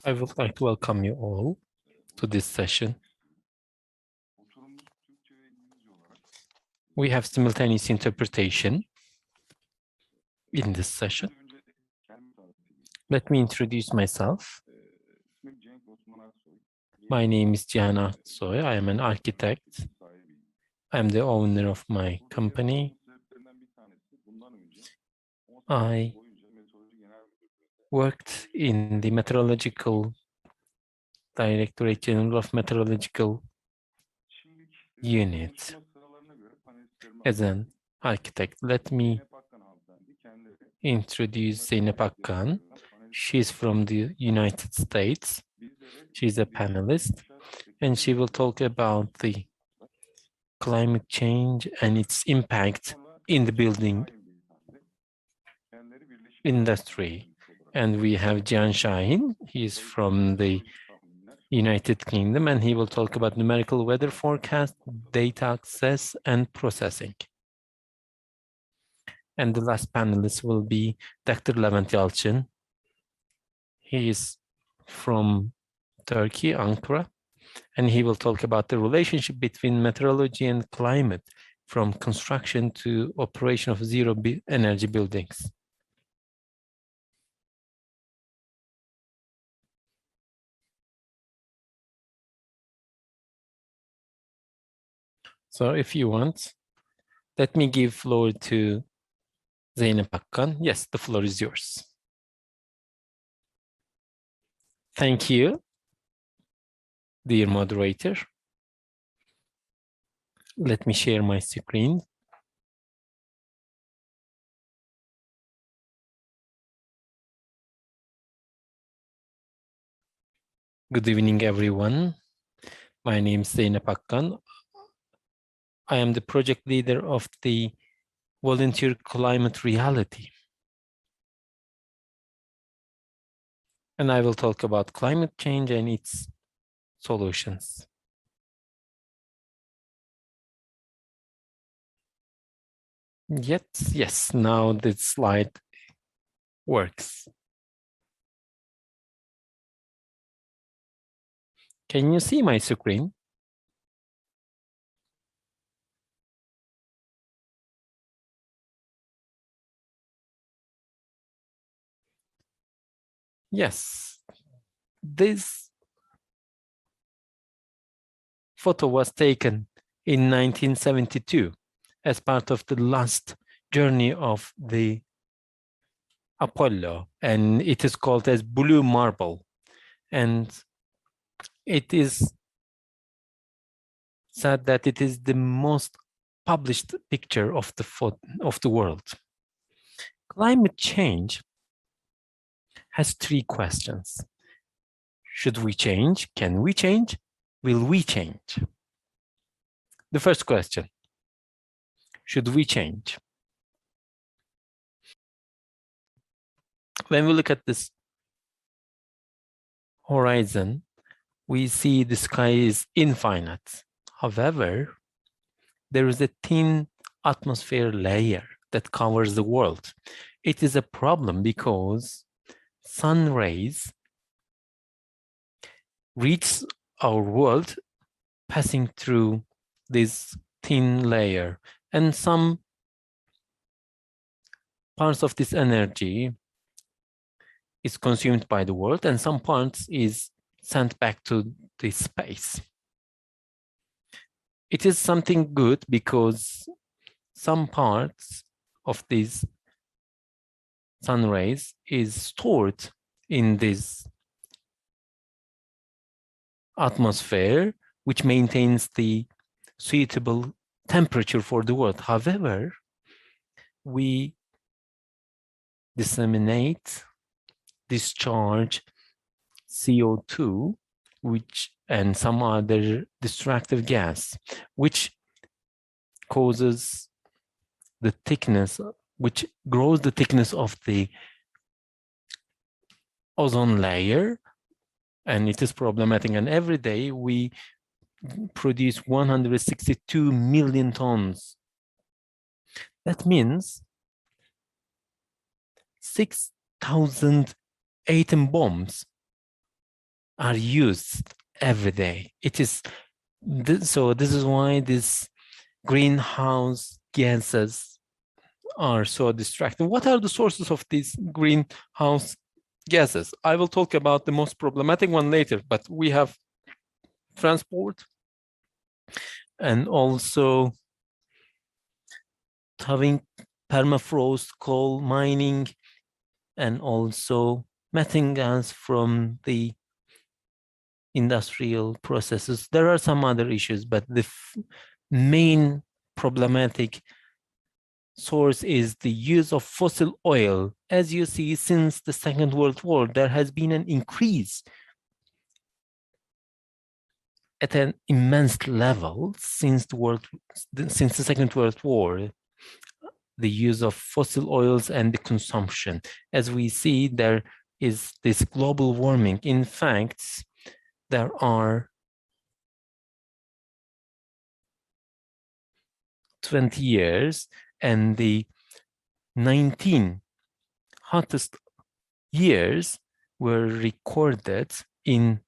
I would like to welcome you all to this session. We have simultaneous interpretation in this session. Let me introduce myself. My name is Cihan Aksoy. I am an architect. I am the owner of my company. I worked in the Meteorological Directorate General of Meteorological Unit as an architect. Let me introduce Zeynep Akkan. She's from the United States. She's a panelist, and she will talk about the climate change and its impact in the building industry. And we have Cihan. He's from the United Kingdom, and he will talk about numerical weather forecast, data access, and processing. And the last panelist will be Dr. Levent Yalçın. He is from Turkey, Ankara, and he will talk about the relationship between meteorology and climate from construction to operation of zero energy buildings. So if you want, let me give floor to Zeynep Akkan. Yes, the floor is yours. Thank you, dear moderator. Let me share my screen. Good evening, everyone. My name is Zeynep Akkan. I am the project leader of the VolunteerClimate reality. And I will talk about climate change and its solutions. Yes, now this slide works. Can you see my screen? Yes, this photo was taken in 1972 as part of the last journey of the Apollo, and it is called as Blue Marble. And it is said that it is the most published picture of the world. Climate change has three questions. Should we change? Can we change? Will we change? The first question, should we change? When we look at this horizon, we see the sky is infinite. However, there is a thin atmosphere layer that covers the world. It is a problem because sun rays reach our world passing through this thin layer, and some parts of this energy is consumed by the world and some parts is sent back to the space. It is something good because some parts of these sun rays is stored in this atmosphere, which maintains the suitable temperature for the world. However, we disseminate, discharge CO2, and some other destructive gas, which causes the thickness, which grows the thickness of the ozone layer, and it is problematic. And every day we produce 162 million tons. That means 6,000 atom bombs are used every day. It is so this is why these greenhouse gases are so distracting. What are the sources of these greenhouse gases? I will talk about the most problematic one later, but we have transport and also having permafrost, coal mining, and also methane gas from the industrial processes. There are some other issues, but the main problematic source is the use of fossil oil. As you see, since the Second World War, there has been an increase at an immense level since the Second World War, the use of fossil oils and the consumption. As we see, there is this global warming. In fact, there are 20 years, and the 19 hottest years were recorded in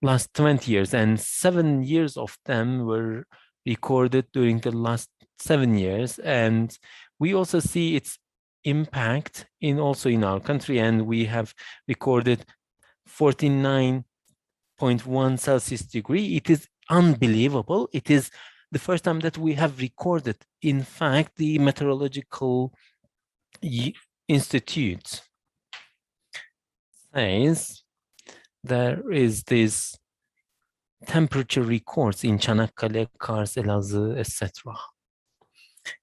last 20 years, and 7 years of them were recorded during the last 7 years. And we also see its impact also in our country, and we have recorded 49.1 Celsius degree. It is unbelievable. It is the first time that we have recorded. In fact, the Meteorological Institute says there is this temperature records in Çanakkale, Kars, Elazığ, etc.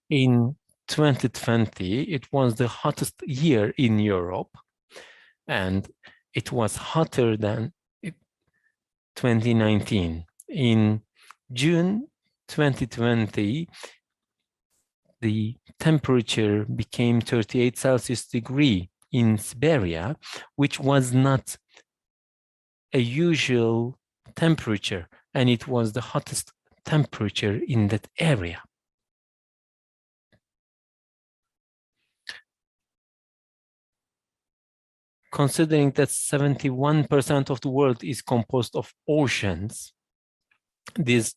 In 2020, it was the hottest year in Europe, and it was hotter than 2019. In June 2020, the temperature became 38 Celsius degree in Siberia, which was not a usual temperature, and it was the hottest temperature in that area. Considering that 71% of the world is composed of oceans, this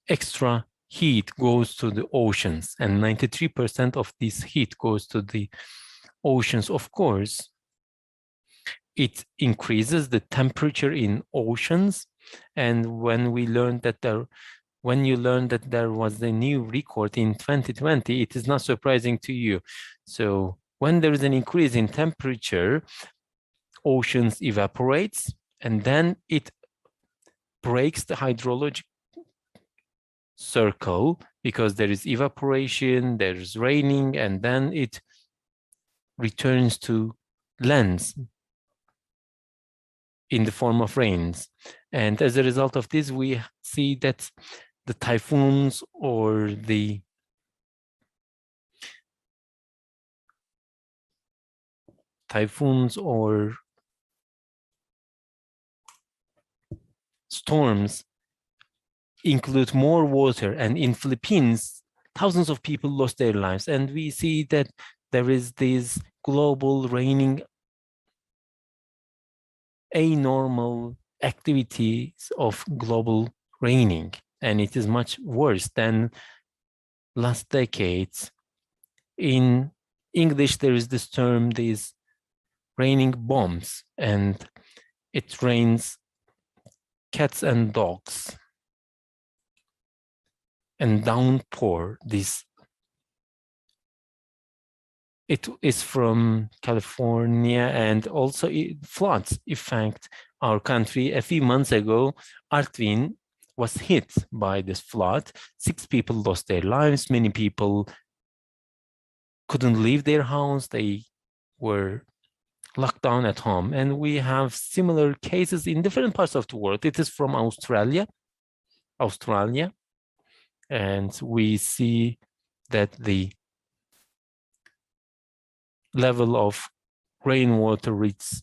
extra heat goes to the oceans, and 93% of this heat goes to the oceans. Of course, it increases the temperature in oceans, and when you learn that there was a new record in 2020, it is not surprising to you. So when there is an increase in temperature, oceans evaporates, and then it breaks the hydrologic circle because there is evaporation, there's raining, and then it returns to lands in the form of rains. And as a result of this, we see that the typhoons or the storms include more water, and in Philippines, thousands of people lost their lives. And we see that there is this global raining, abnormal activities of global raining, and it is much worse than last decades. In English, there is this term, these raining bombs, and it rains cats and dogs and downpour. It is from California, and also it floods affect our country. A few months ago, Artvin was hit by this flood. 6 people lost their lives. Many people couldn't leave their house. They were locked down at home. And we have similar cases in different parts of the world. It is from Australia. And we see that the level of rainwater reaches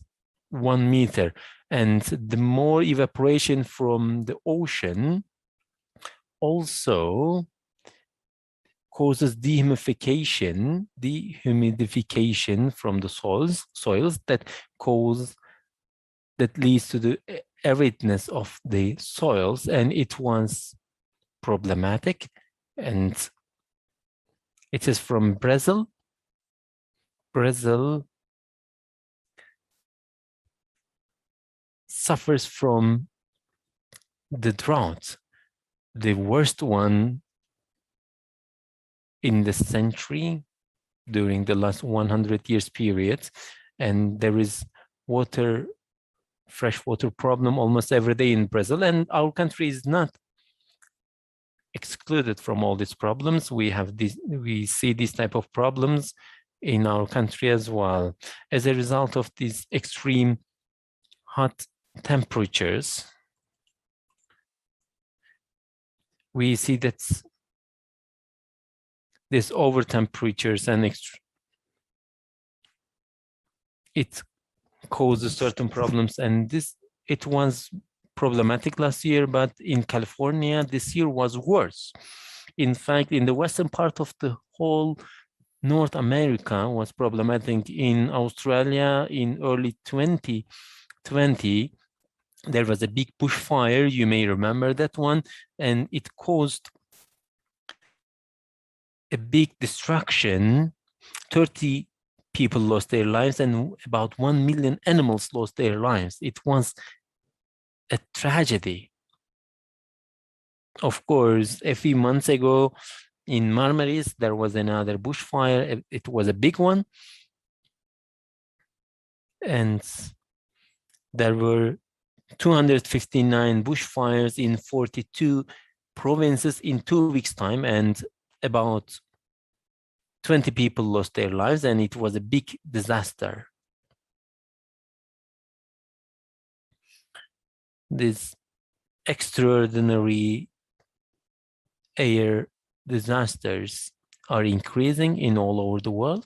1 meter, and the more evaporation from the ocean also causes dehumidification from the soils that leads to the aridness of the soils, and it was problematic. And it is from Brazil. Brazil suffers from the drought, the worst one in the century during the last 100 years period. And there is fresh water problem almost every day in Brazil. And our country is not excluded from all these problems. We see these type of problems in our country as well. As a result of these extreme hot temperatures, we see that these over temperatures and it causes certain problems, and it was problematic last year, but in California this year was worse. In fact, in the western part of the whole North America was problematic. In Australia in early 2020 there was a big bushfire, you may remember that one, and it caused a big destruction. 30 people lost their lives and about 1 million animals lost their lives. It was a tragedy. Of course, a few months ago in Marmaris, there was another bushfire. It was a big one. And there were 259 bushfires in 42 provinces in 2 weeks' time, and about 20 people lost their lives, and it was a big disaster. These extraordinary air disasters are increasing in all over the world.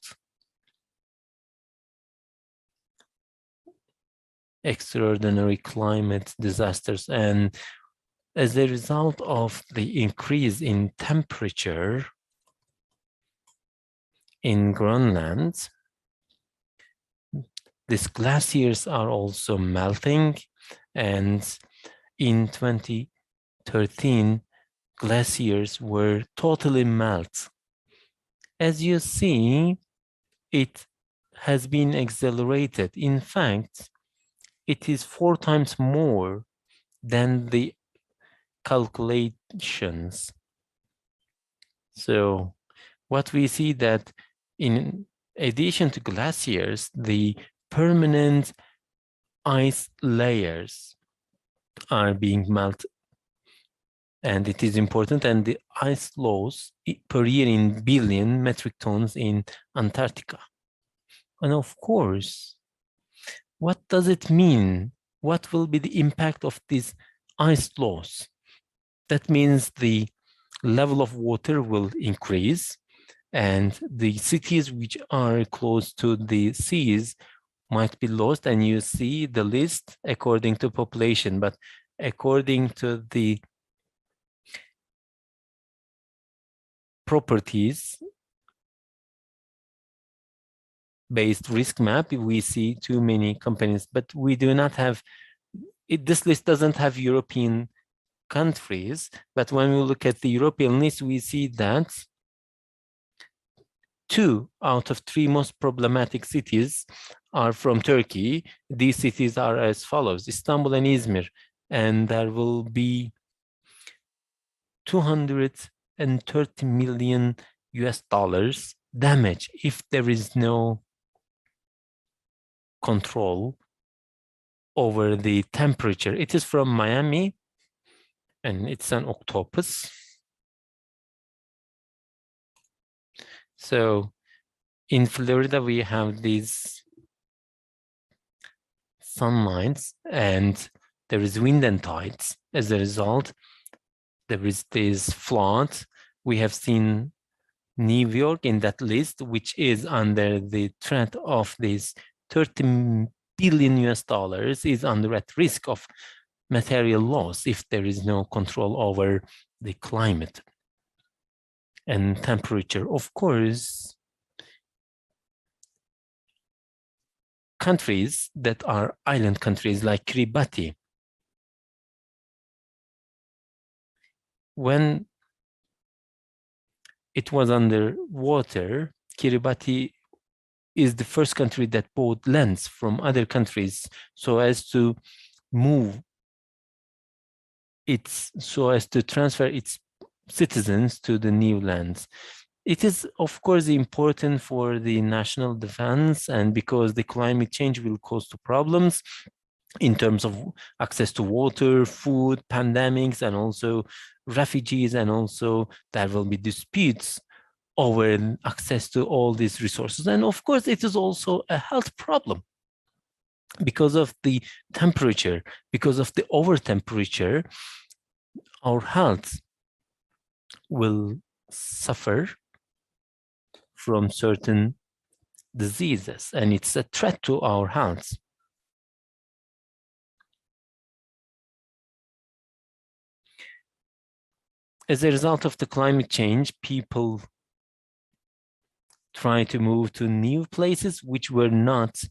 Extraordinary climate disasters, and as a result of the increase in temperature in Greenland, these glaciers are also melting, and in 2013 glaciers were totally melt. As you see, it has been accelerated. In fact, it is 4 times more than the calculations. So what we see that in addition to glaciers, the permanent ice layers are being melted, and it is important, and the ice loss per year in billion metric tons in Antarctica. And of course, what does it mean? What will be the impact of this ice loss? That means the level of water will increase, and the cities which are close to the seas might be lost. And you see the list according to population, but according to the properties based risk map, we see too many companies, but we do not have it. This list doesn't have European countries, but when we look at the European list, we see that 2 out of 3 most problematic cities are from Turkey. These cities are as follows: Istanbul and Izmir, and there will be 230 million US dollars damage if there is no control over the temperature. It is from Miami, and it's an octopus. So in Florida, we have these sunlights, and there is wind and tides. As a result, there is this flood. We have seen New York in that list, which is under the threat of this 30 billion US dollars, is under at risk of material loss if there is no control over the climate and temperature. Of course, countries that are island countries like Kiribati, when it was underwater, Kiribati is the first country that bought lands from other countries so as to move so as to transfer its citizens to the new lands. It is, of course, important for the national defense, and because the climate change will cause problems in terms of access to water, food, pandemics, and also refugees, and also there will be disputes over access to all these resources. And of course, it is also a health problem because of the temperature, because of the over temperature, our health will suffer from certain diseases, and it's a threat to our health. As a result of the climate change, people try to move to new places which were not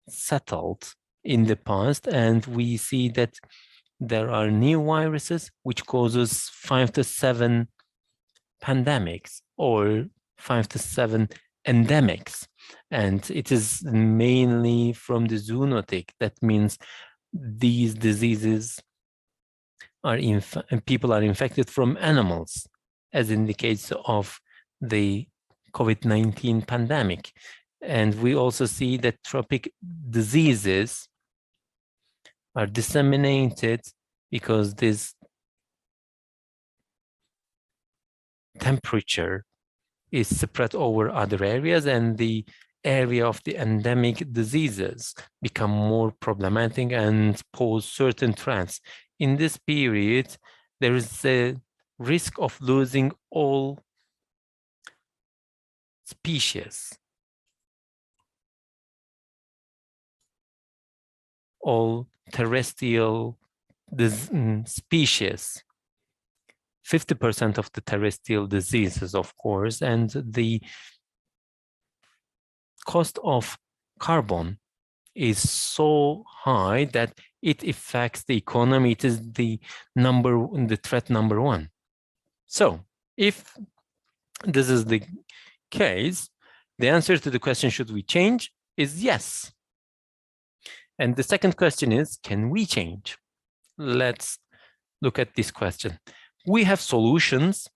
settled in the past, and we see that there are new viruses which causes 5 to 7 pandemics or 5 to 7 endemics, and it is mainly from the zoonotic. That means these diseases are people are infected from animals, as in the case of the COVID-19 pandemic. And we also see that tropic diseases are disseminated because this temperature is spread over other areas, and the area of the endemic diseases become more problematic and pose certain threats. In this period, there is a risk of losing all species, all terrestrial species, 50% of the terrestrial diseases, of course, and the cost of carbon is so high that it affects the economy. It is the threat number one. So if this is the case, the answer to the question, should we change, is yes. And the second question is, can we change? Let's look at this question. We have solutions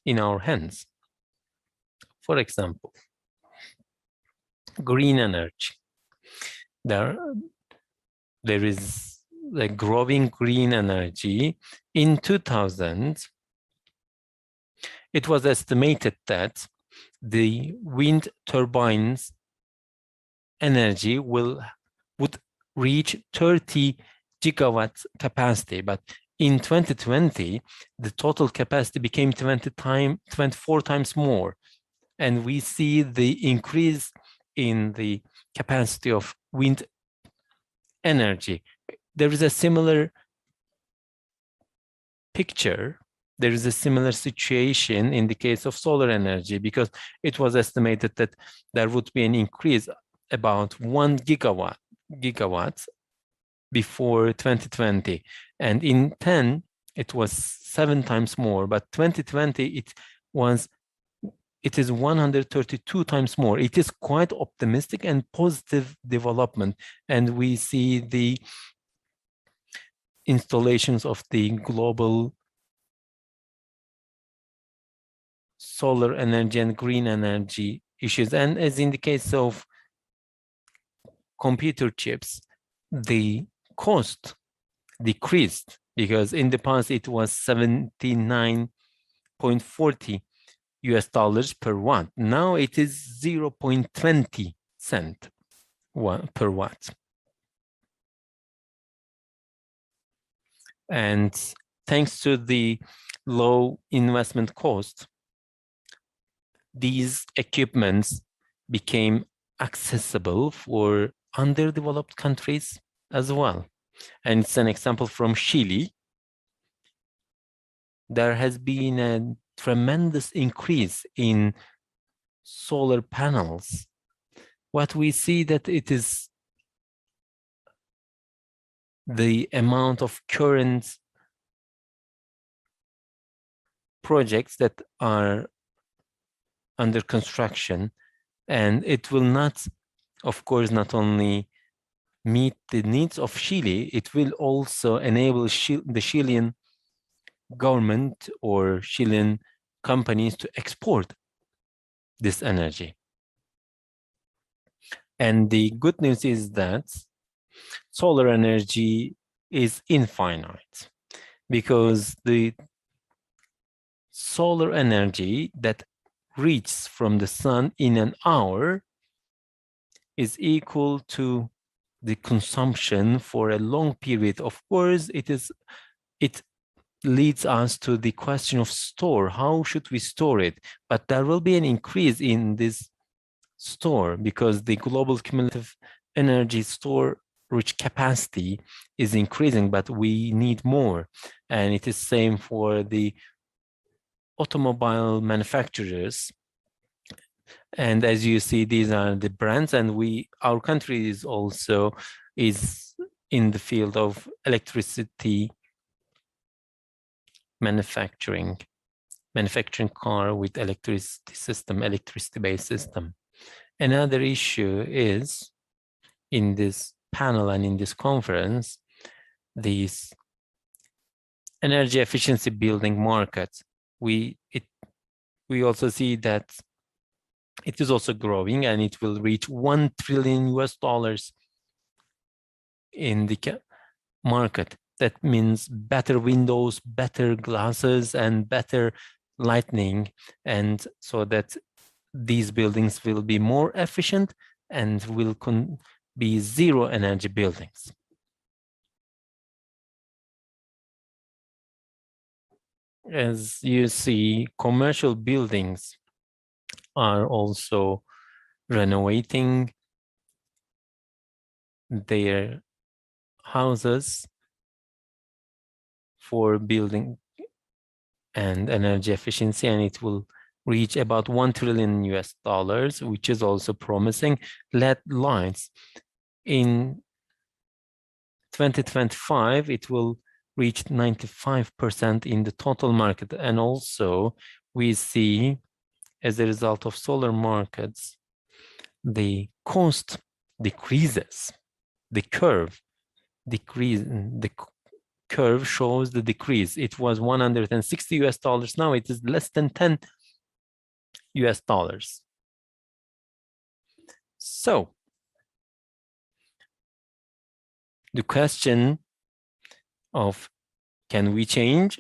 in our hands. For example, green energy. There is a growing green energy. In 2000, it was estimated that the wind turbines energy would reach 30 gigawatt capacity, but in 2020, the total capacity became 24 times more. And we see the increase in the capacity of wind energy. There is a similar picture. There is a similar situation in the case of solar energy, because it was estimated that there would be an increase about 1 gigawatt before 2020. And in 10, it was 7 times more, but 2020, it is 132 times more. It is quite optimistic and positive development. And we see the installations of the global solar energy and green energy issues. And as in the case of computer chips, the cost decreased, because in the past it was 79.40 US dollars per watt. Now it is 0.20 cent per watt. And thanks to the low investment cost, these equipments became accessible for underdeveloped countries as well. And it's an example from Chile. There has been a tremendous increase in solar panels. What we see that it is the amount of current projects that are under construction, and it will not, of course, not only meet the needs of Chile, it will also enable the Chilean government or Chilean companies to export this energy. And the good news is that solar energy is infinite, because the solar energy that reaches from the sun in an hour is equal to the consumption for a long period. Of course, it leads us to the question of store. How should we store it? But there will be an increase in this store because the global cumulative energy storage capacity is increasing, but we need more. And it is same for the automobile manufacturers. And as you see, these are the brands, and our country is also in the field of electricity manufacturing car with electricity-based system. Another issue is in this panel and in this conference, these energy efficiency building markets. We also see that it is also growing, and it will reach $1 trillion in the market. That means better windows, better glasses, and better lighting, and so that these buildings will be more efficient and will be zero energy buildings. As you see, commercial buildings are also renovating their houses for building and energy efficiency, and it will reach about $1 trillion, which is also promising. LED lights in 2025, it will reach 95% in the total market. And also we see, as a result of solar markets, the cost decreases. The curve shows the decrease. It was $160, now it is less than $10. So the question of can we change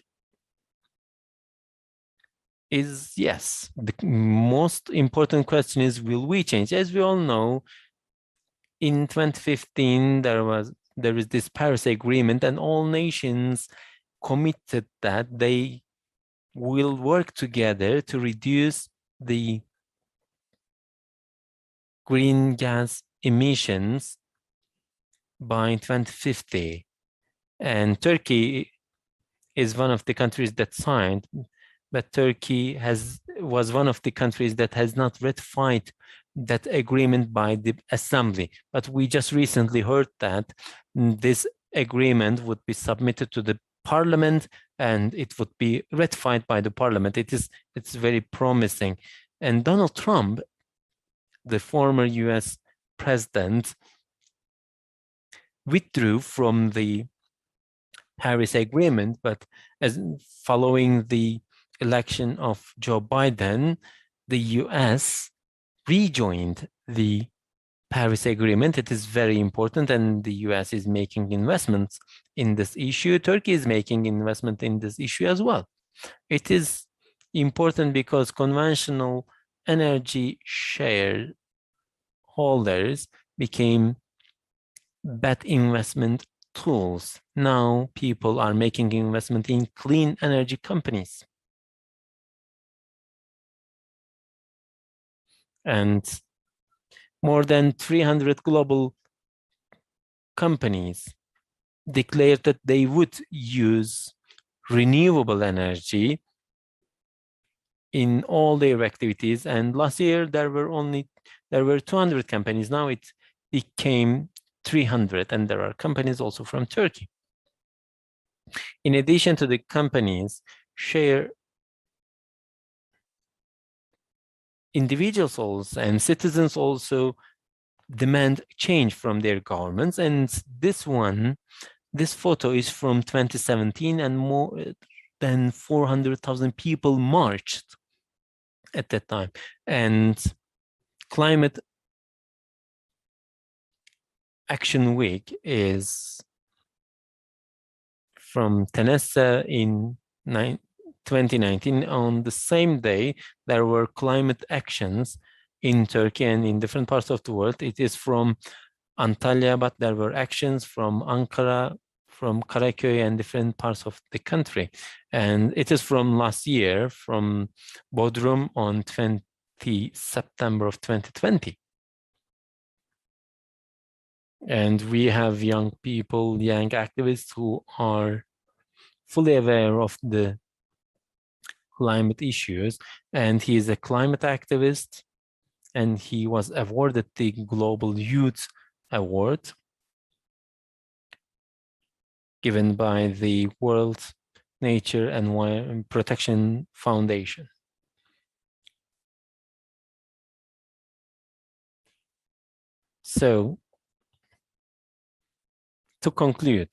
is yes. The most important question is, will we change? As we all know, in 2015 there is this Paris Agreement, and all nations committed that they will work together to reduce the green gas emissions by 2050. And Turkey is one of the countries that signed, but Turkey was one of the countries that has not ratified that agreement by the assembly. But we just recently heard that this agreement would be submitted to the parliament and it would be ratified by the parliament. It's very promising. And Donald Trump, the former US president, withdrew from the Paris Agreement, but as following the election of Joe Biden, the US rejoined the Paris Agreement. It is very important, and the US is making investments in this issue. Turkey is making investment in this issue as well. It is important because conventional energy share holders became bad investment tools. Now people are making investment in clean energy companies. And more than 300 global companies declared that they would use renewable energy in all their activities. And last year there were 200 companies. Now it became 300, and there are companies also from Turkey. In addition to the companies, individuals also and citizens also demand change from their governments. And this photo is from 2017, and more than 400,000 people marched at that time. And Climate Action Week is from Tennessee in 2019. On the same day, there were climate actions in Turkey and in different parts of the world. It is from Antalya, but there were actions from Ankara, from Karaköy, and different parts of the country. And it is from last year, from Bodrum on 20 September of 2020. And we have young people, young activists who are fully aware of the climate issues. And he is a climate activist, and he was awarded the Global Youth Award given by the World Nature and Protection Foundation. So, to conclude,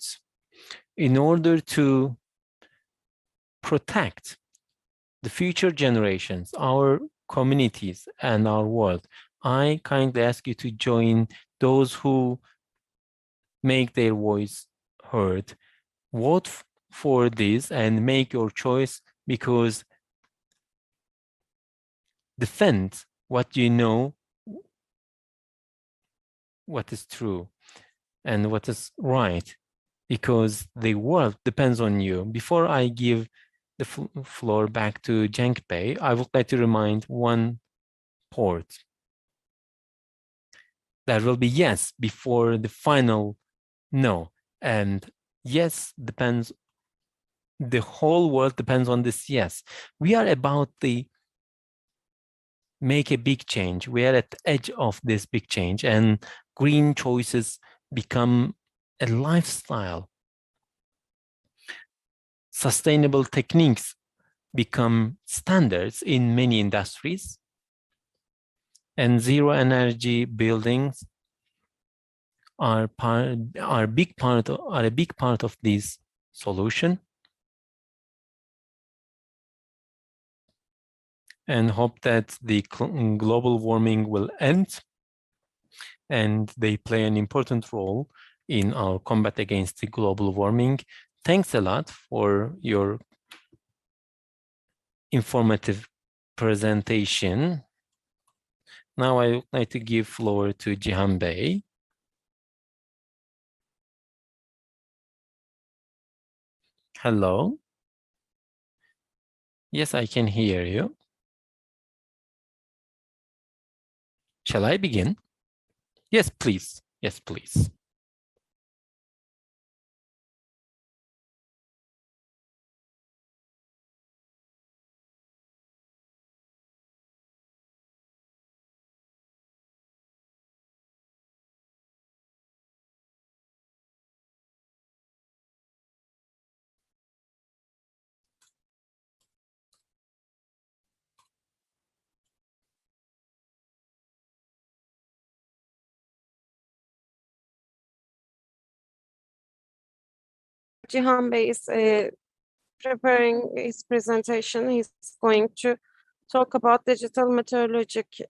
in order to protect the future generations, our communities, and our world, I kindly ask you to join those who make their voice heard. Vote for this and make your choice, because defend what you know, what is true and what is right, because the world depends on you. Before I give the floor back to Cenk Bey, I would like to remind one port. There will be yes before the final no. And yes depends, the whole world depends on this yes. We are about to make a big change. We are at the edge of this big change, and green choices become a lifestyle. Sustainable techniques become standards in many industries, and zero energy buildings are a big part of this solution. And hope that the global warming will end, and they play an important role in our combat against the global warming. Thanks a lot for your informative presentation. Now I would like to give floor to Cihan Bey. Hello. Yes, I can hear you. Shall I begin? Yes, please. Yes, please. Cihan Bey is preparing his presentation. He's going to talk about digital meteorologic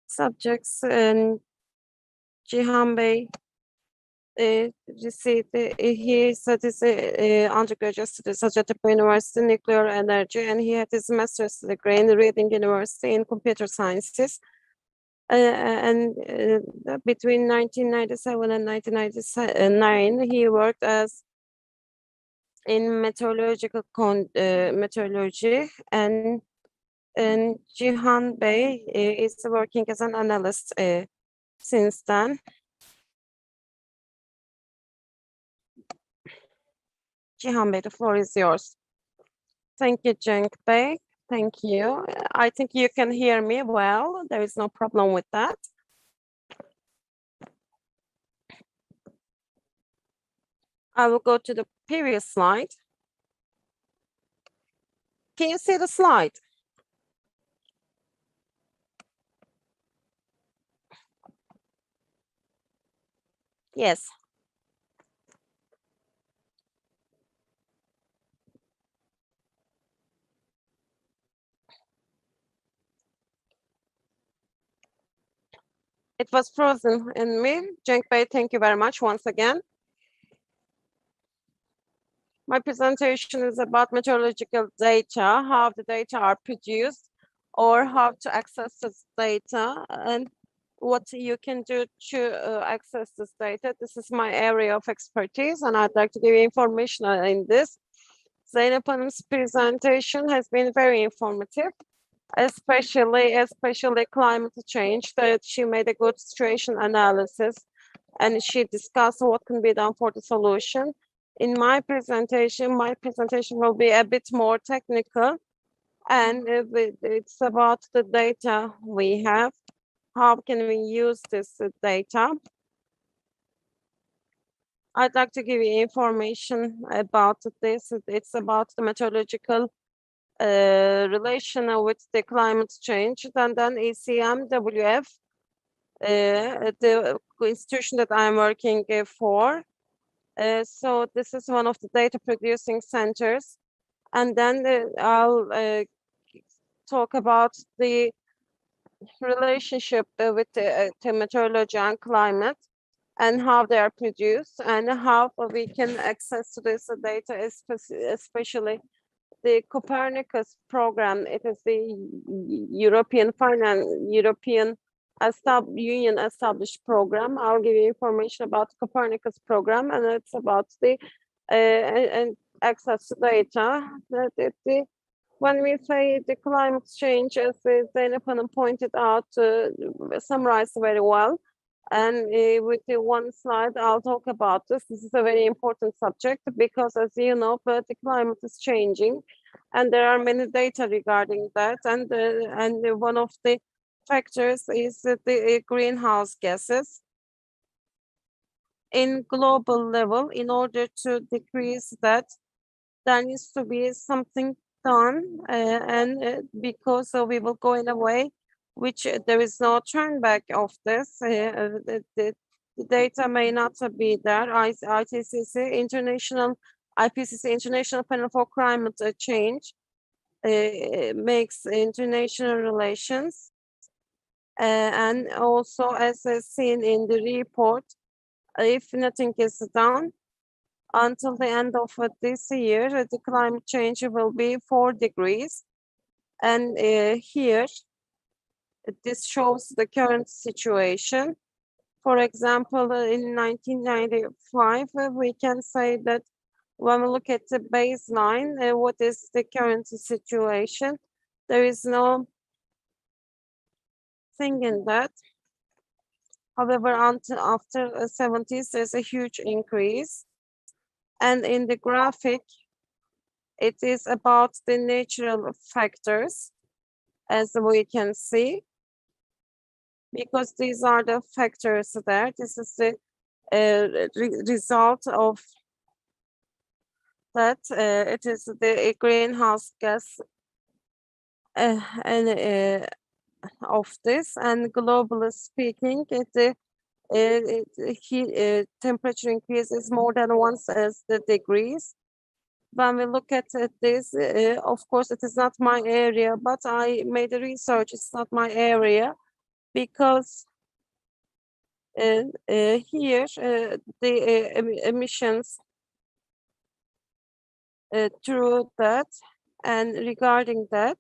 subjects. And Cihan Bey received, he studies undergraduate studies at Hacettepe University, nuclear energy, and he had his master's degree in Reading University in computer sciences. And between 1997 and 1999, he worked as in meteorological meteorology, and Cihan Bey is working as an analyst since then. Cihan Bey, the floor is yours. Thank you, Cenk Bey. Thank you. I think you can hear me well. There is no problem with that. I will go to the previous slide. Can you see the slide? Yes. It was frozen in me. Cenk Bey, thank you very much once again. My presentation is about meteorological data, how the data are produced, or how to access this data, and what you can do to access this data. This is my area of expertise, and I'd like to give you information in this. Zeynep Hanım's presentation has been very informative, especially climate change, that she made a good situation analysis, and she discussed what can be done for the solution. In my presentation will be a bit more technical, and it's about the data we have. How can we use this data? I'd like to give you information about this. It's about the meteorological relation with the climate change, and then ACMWF, the institution that I'm working for. So this is one of the data producing centers. And then I'll talk about the relationship with the meteorology and climate, and how they are produced, and how we can access to this data, especially the Copernicus program. It is the European Union established program. I'll give you information about the Copernicus program, and it's about the and access to data. When we say the climate change, as Zeynep Hanım pointed out, summarized very well. And with the one slide, I'll talk about this. This is a very important subject because, as you know, the climate is changing, and there are many data regarding that. And one of the factors is the greenhouse gases. In global level, in order to decrease that, there needs to be something done, and because we will go in a way which there is no turn back of this. The data may not be there. IPCC, International Panel for Climate Change, makes international relations, and also, as seen in the report, if nothing is done until the end of this year, the climate change will be 4 degrees. And here, this shows the current situation. For example, in 1995, we can say that when we look at the baseline, what is the current situation? There is no thing in that. However, after the 70s, there's a huge increase. And in the graphic, it is about the natural factors, as we can see, because these are the factors there. This is the result of that. It is the greenhouse gas and of this, and globally speaking, temperature increase is more than 1 degrees. When we look at this, of course, it is not my area, but I made a research. It's not my area because here the emissions through that, and regarding that,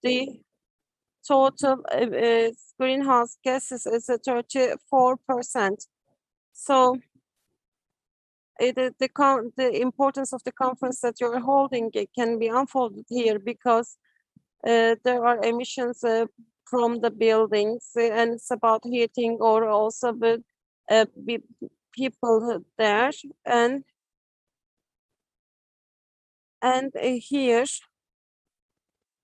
the total greenhouse gases is 34%. So the importance of the conference that you're holding, it can be unfolded here, because there are emissions from the buildings, and it's about heating, or also the people there, and here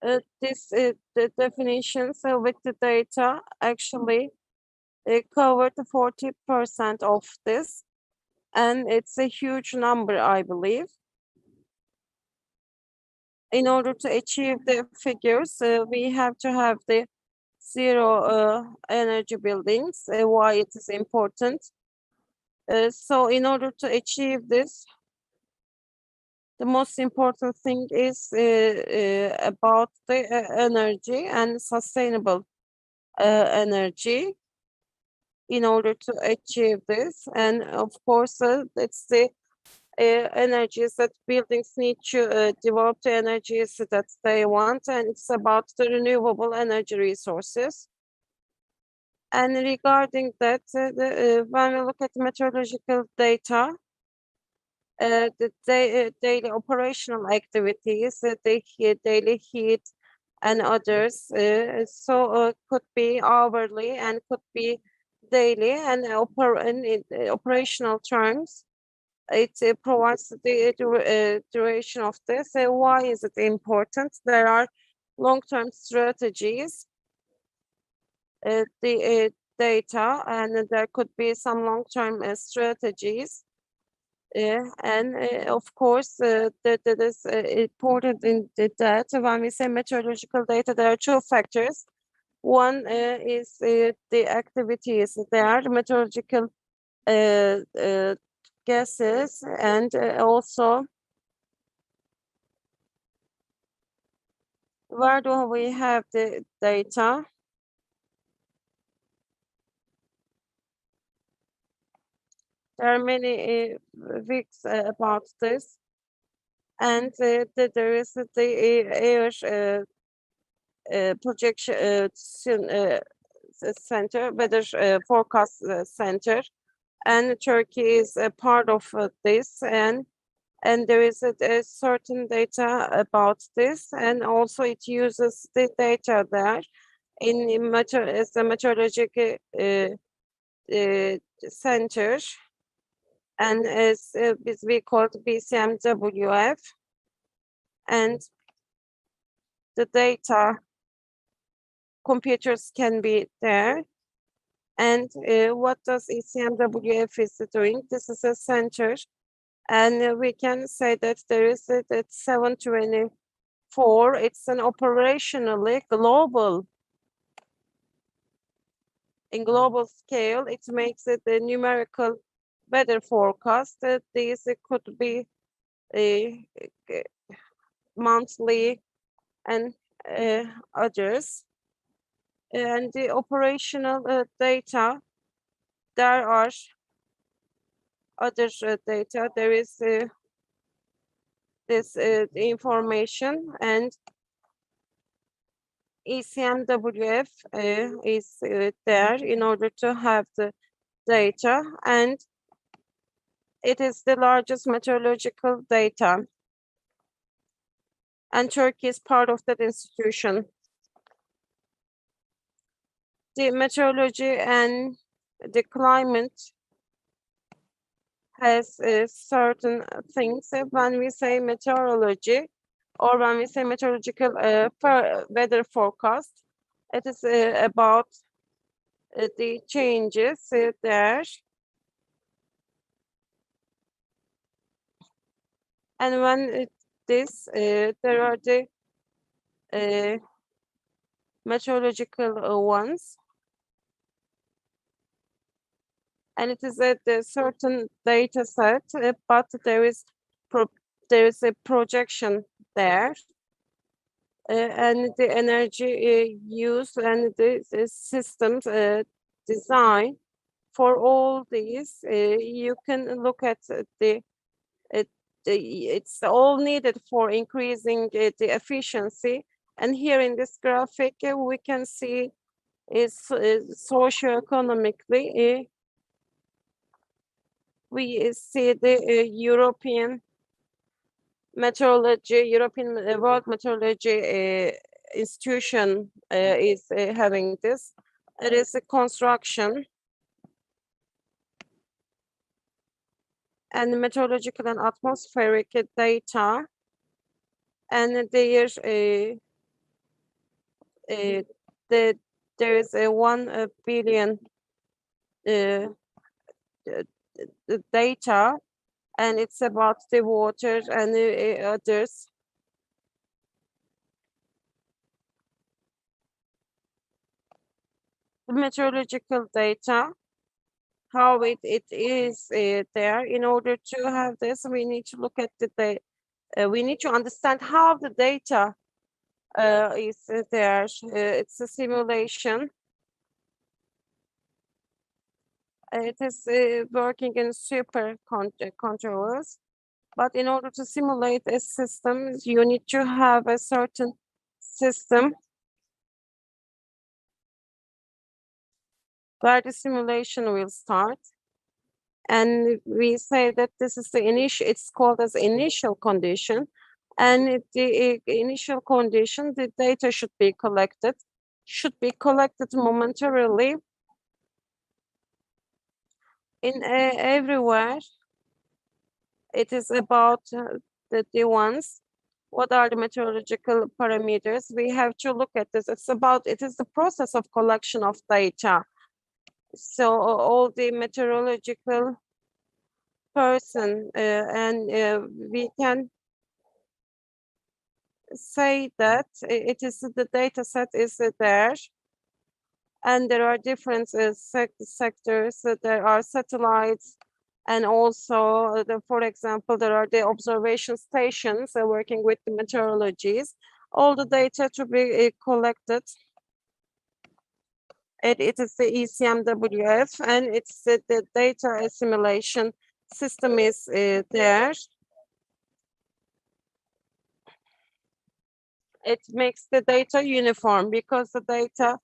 the definitions with the data actually covered 40% of this, and it's a huge number, I believe. In order to achieve the figures, we have to have the zero energy buildings. Why it is important? So in order to achieve this, the most important thing is about the energy and sustainable energy in order to achieve this. And of course, it's the energies that buildings need to develop the energies that they want, and it's about the renewable energy resources. And regarding that, when we look at meteorological data, the daily operational activities, the daily heat and others, could be hourly and could be daily, and in operational terms, it provides the duration of this. Why is it important? There are long-term strategies, the data, and there could be some long-term strategies. And of course, that is important in that when we say meteorological data, there are two factors. One is the activities. There are meteorological gases, and also where do we have the data? There are many weeks about this, and there is the air projection center, weather forecast center, and Turkey is a part of this, and there is a certain data about this, and also it uses the data there as a meteorological center, and as we call it BCMWF, and the data computers can be there. And what does ECMWF is doing? This is a center, and we can say that there is at 724. It's an operationally global. In global scale, it makes it a numerical weather forecast. These could be monthly and others. And the operational data, there are other data. There is this information, and ECMWF is there in order to have the data, and it is the largest meteorological data, and Turkey is part of that institution. The meteorology and the climate has certain things. When we say meteorology, or when we say meteorological weather forecast, it is about the changes there. And when there are the meteorological ones, and it is a certain data set, but there is a projection there, and the energy used and the systems design for all these. You can look at it's all needed for increasing the efficiency. And here in this graphic, we can see is socioeconomically. We see the European World Meteorology Institution is having this. It is a construction and meteorological and atmospheric data, and there is a 1 billion data, and it's about the water and others. the meteorological data, how it is there. In order to have this, we need to look at the we need to understand how the data is there. It's a simulation. It is working in super controllers. But in order to simulate a system, you need to have a certain system where the simulation will start. And we say that this is the initial, it's called as initial condition. And the initial condition, the data should be collected momentarily in everywhere. It is about the ones. What are the meteorological parameters? We have to look at this. It is the process of collection of data. So all the meteorological person and we can say that it is the data set is there, and there are different sectors. There are satellites, and also, for example, there are the observation stations working with the meteorologies. All the data to be collected. It is the ECMWF, and it's the data assimilation system is there. It makes the data uniform because the data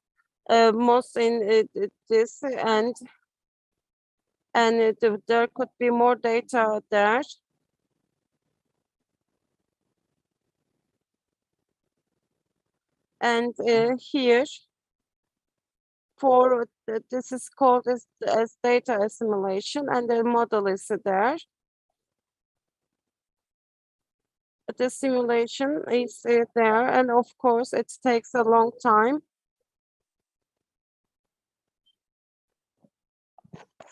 most in this and there could be more data there. And here, for this is called as data assimilation, and the model is there. The simulation is there, and of course, it takes a long time.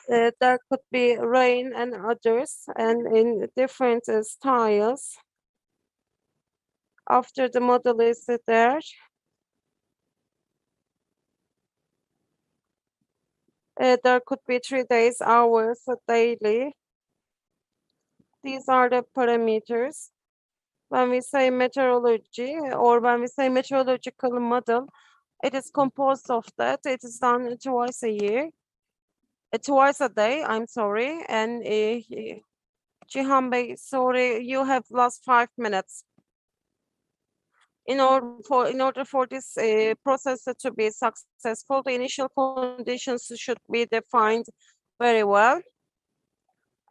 There could be rain and others, and in different styles. After the model is there, there could be 3 days, hours, daily. These are the parameters. When we say meteorology or when we say meteorological model, it is composed of that. It is done twice a year, twice a day, I'm sorry. And Cihan Bey, sorry, you have lost 5 minutes. In order for this process to be successful, the initial conditions should be defined very well.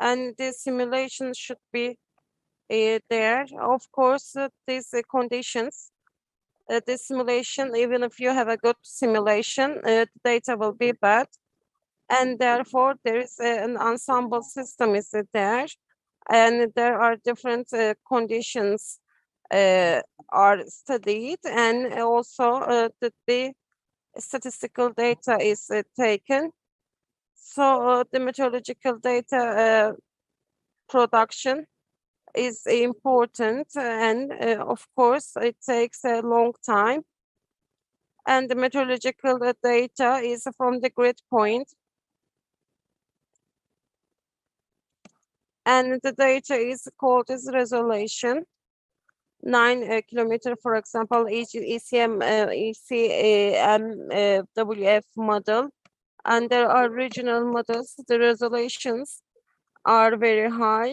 And the simulation should be there. Of course, these conditions, the simulation, even if you have a good simulation, the data will be bad. And therefore, there is an ensemble system is there. And there are different conditions are studied, and also the statistical data is taken. So the meteorological data production is important, and of course it takes a long time. And the meteorological data is from the grid point, and the data is called as resolution. 9 kilometer, for example, ECMWF model, and there are regional models. The resolutions are very high.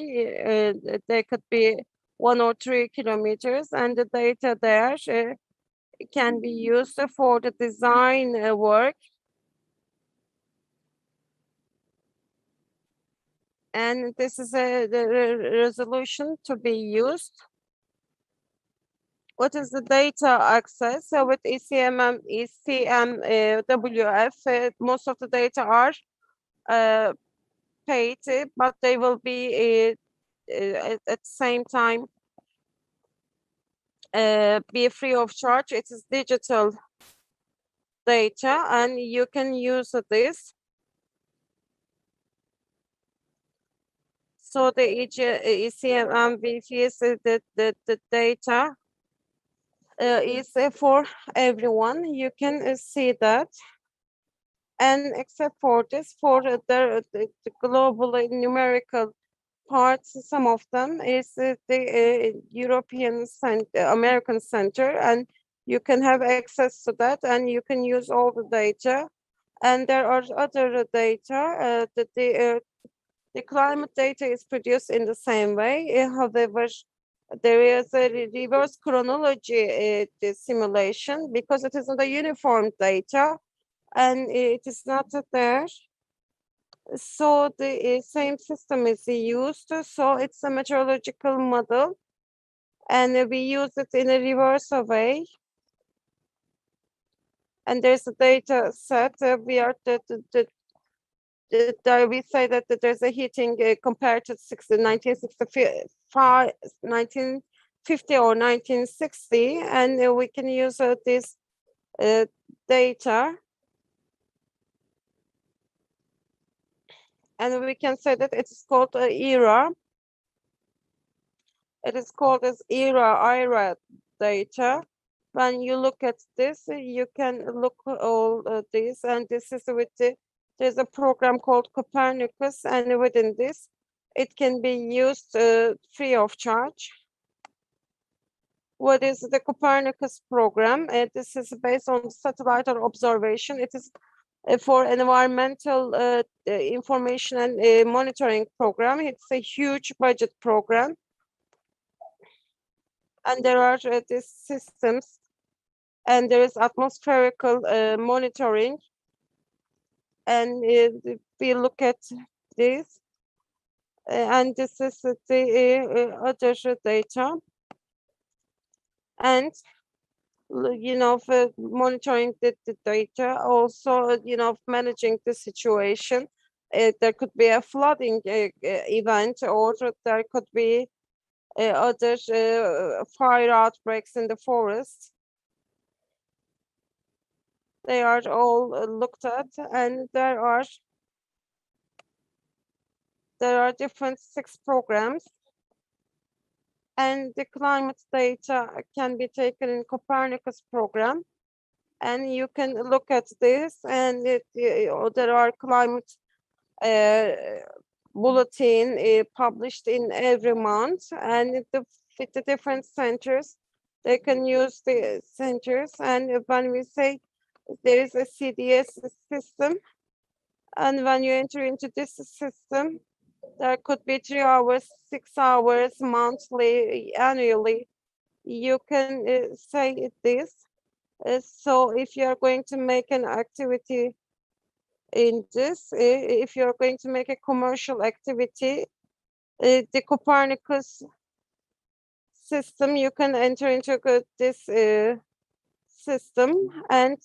They could be 1 or 3 kilometers, and the data there can be used for the design work. And this is the resolution to be used. What is the data access? So with ECMWF, most of the data are paid, but they will be at the same time be free of charge. It is digital data, and you can use this. So the ECMWF is the data is for everyone. You can see that. And except for this, for the global numerical parts, some of them is the European American Center, and you can have access to that, and you can use all the data. And there are other data that the climate data is produced in the same way. However, there is a reverse chronology the simulation because it is not a uniform data and it is not there. So the same system is used. So it's a meteorological model and we use it in a reverse way. And there's a data set. We are we say that there's a heating compared to 1965, 1950 or 1960, and we can use this data. And we can say that it is called era. It is called as IRA data. When you look at this, you can look all this, and this is with there's a program called Copernicus, and within this, it can be used free of charge. What is the Copernicus program? This is based on satellite observation. It is for environmental information and monitoring program. It's a huge budget program. And there are these systems, and there is atmospherical monitoring. And we look at this, and this is the other data. And for monitoring the data, also managing the situation. There could be a flooding event, or there could be other fire outbreaks in the forest. They are all looked at, and there are different 6 programs. And the climate data can be taken in Copernicus program, and you can look at this, and there are climate bulletin published in every month, and with the different centers, they can use the centers. And when we say there is a CDS system, and when you enter into this system, there could be 3 hours, 6 hours, monthly, annually. You can say this. So if you are going to make an activity in this, if you're going to make a commercial activity, the Copernicus system, you can enter into this system, and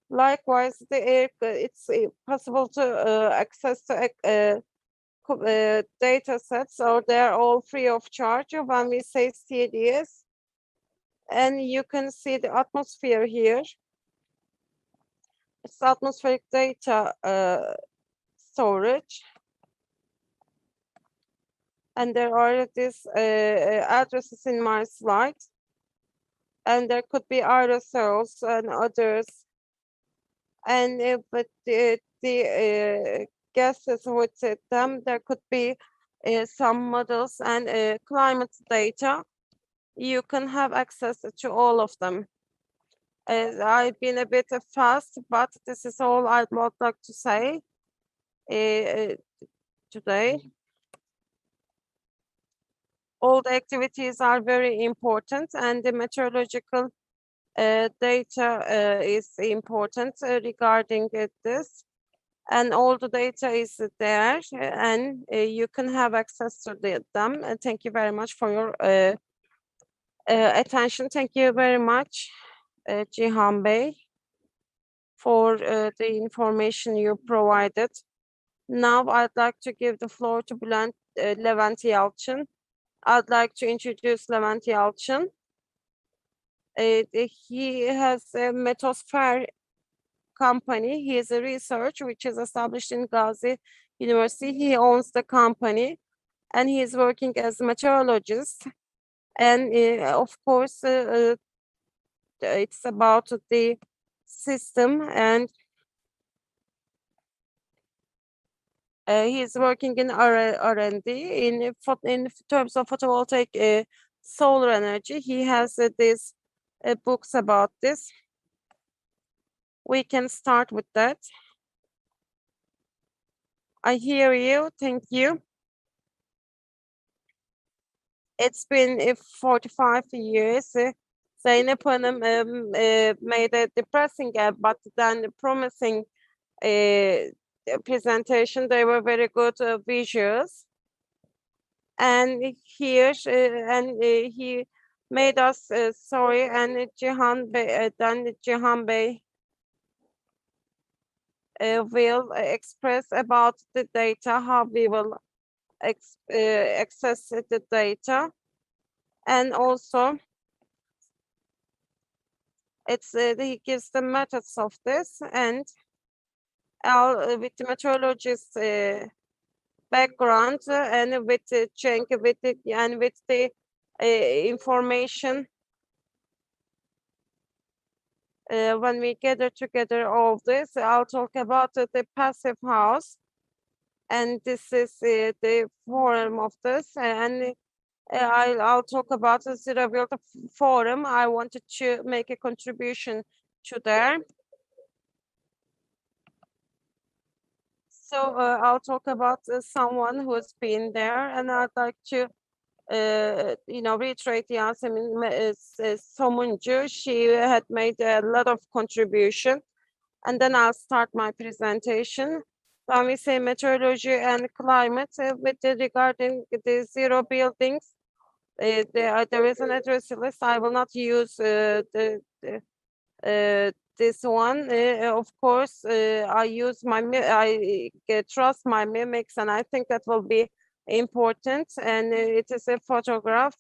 likewise it's possible to access to data sets, or they're all free of charge when we say CDS. And you can see the atmosphere here. It's atmospheric data storage. And there are these addresses in my slide. And there could be aerosols and others. And but the gases with them, there could be some models and climate data. You can have access to all of them. I've been a bit fast, but this is all I would like to say today. All the activities are very important, and the meteorological data is important regarding this. And all the data is there, and you can have access to them. And thank you very much for your attention. Thank you very much, Cihan Bey, for the information you provided. Now I'd like to give the floor to Levent Yalçın. I'd like to introduce Levent Yalçın. He has a Metosfer company. He is a research which is established in Gazi University. He owns the company, and he is working as a meteorologist. And of course, it's about the system and He is working in R&D in terms of photovoltaic solar energy. He has these books about this. We can start with that. I hear you. Thank you. It's been 45 years. Zeynep Hanım made a depressing but then promising presentation. They were very good visuals. And here, he made us sorry, and Cihan Bey will express about the data, how we will access the data, and also he gives the methods of this, and with the meteorologist background and with Cenk, with the information when we gather together all this. I'll talk about the passive house, and this is the forum of this, and I'll talk about the zero build forum. I wanted to make a contribution to there. So I'll talk about someone who's been there, and I'd like to reiterate Yasemin Somuncu. She had made a lot of contribution, and then I'll start my presentation. When we say meteorology and climate, with regarding the zero buildings, there is an address list. I will not use this one. Of course, I trust my mimics, and I think that will be important. And it is a photograph.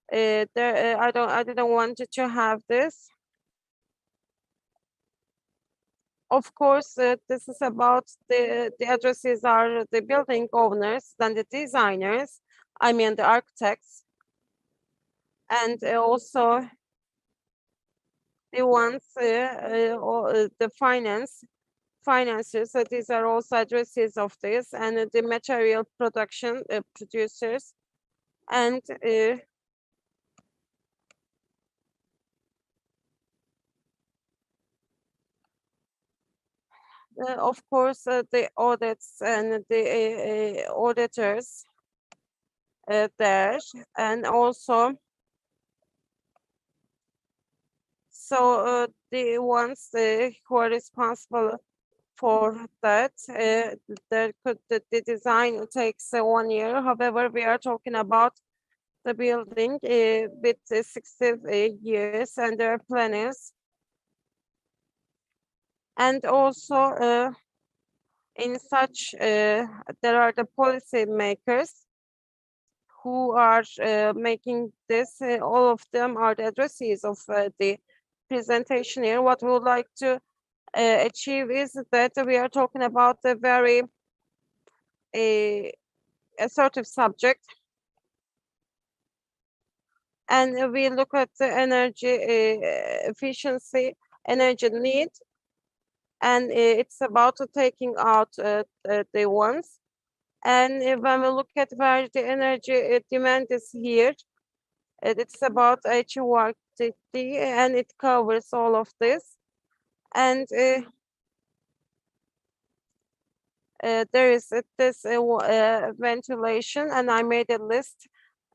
I didn't want to have this. Of course, this is about the addresses are the building owners, then the designers, I mean the architects, and also the ones, the financiers. So these are also addresses of this, and the material production producers, and of course, the audits and the auditors there, and also so the ones who are responsible for that, the design takes 1 year. However, we are talking about the building with 60 years, and there are planners. And also in such, there are the policy makers who are making this. All of them are the addresses of the presentation here. What we would like to achieve is that we are talking about a very assertive subject, and we look at the energy efficiency, energy need, and it's about taking out the ones. And when we look at where the energy demand is here, it's about HURTT, and it covers all of this. And there is this ventilation, and I made a list,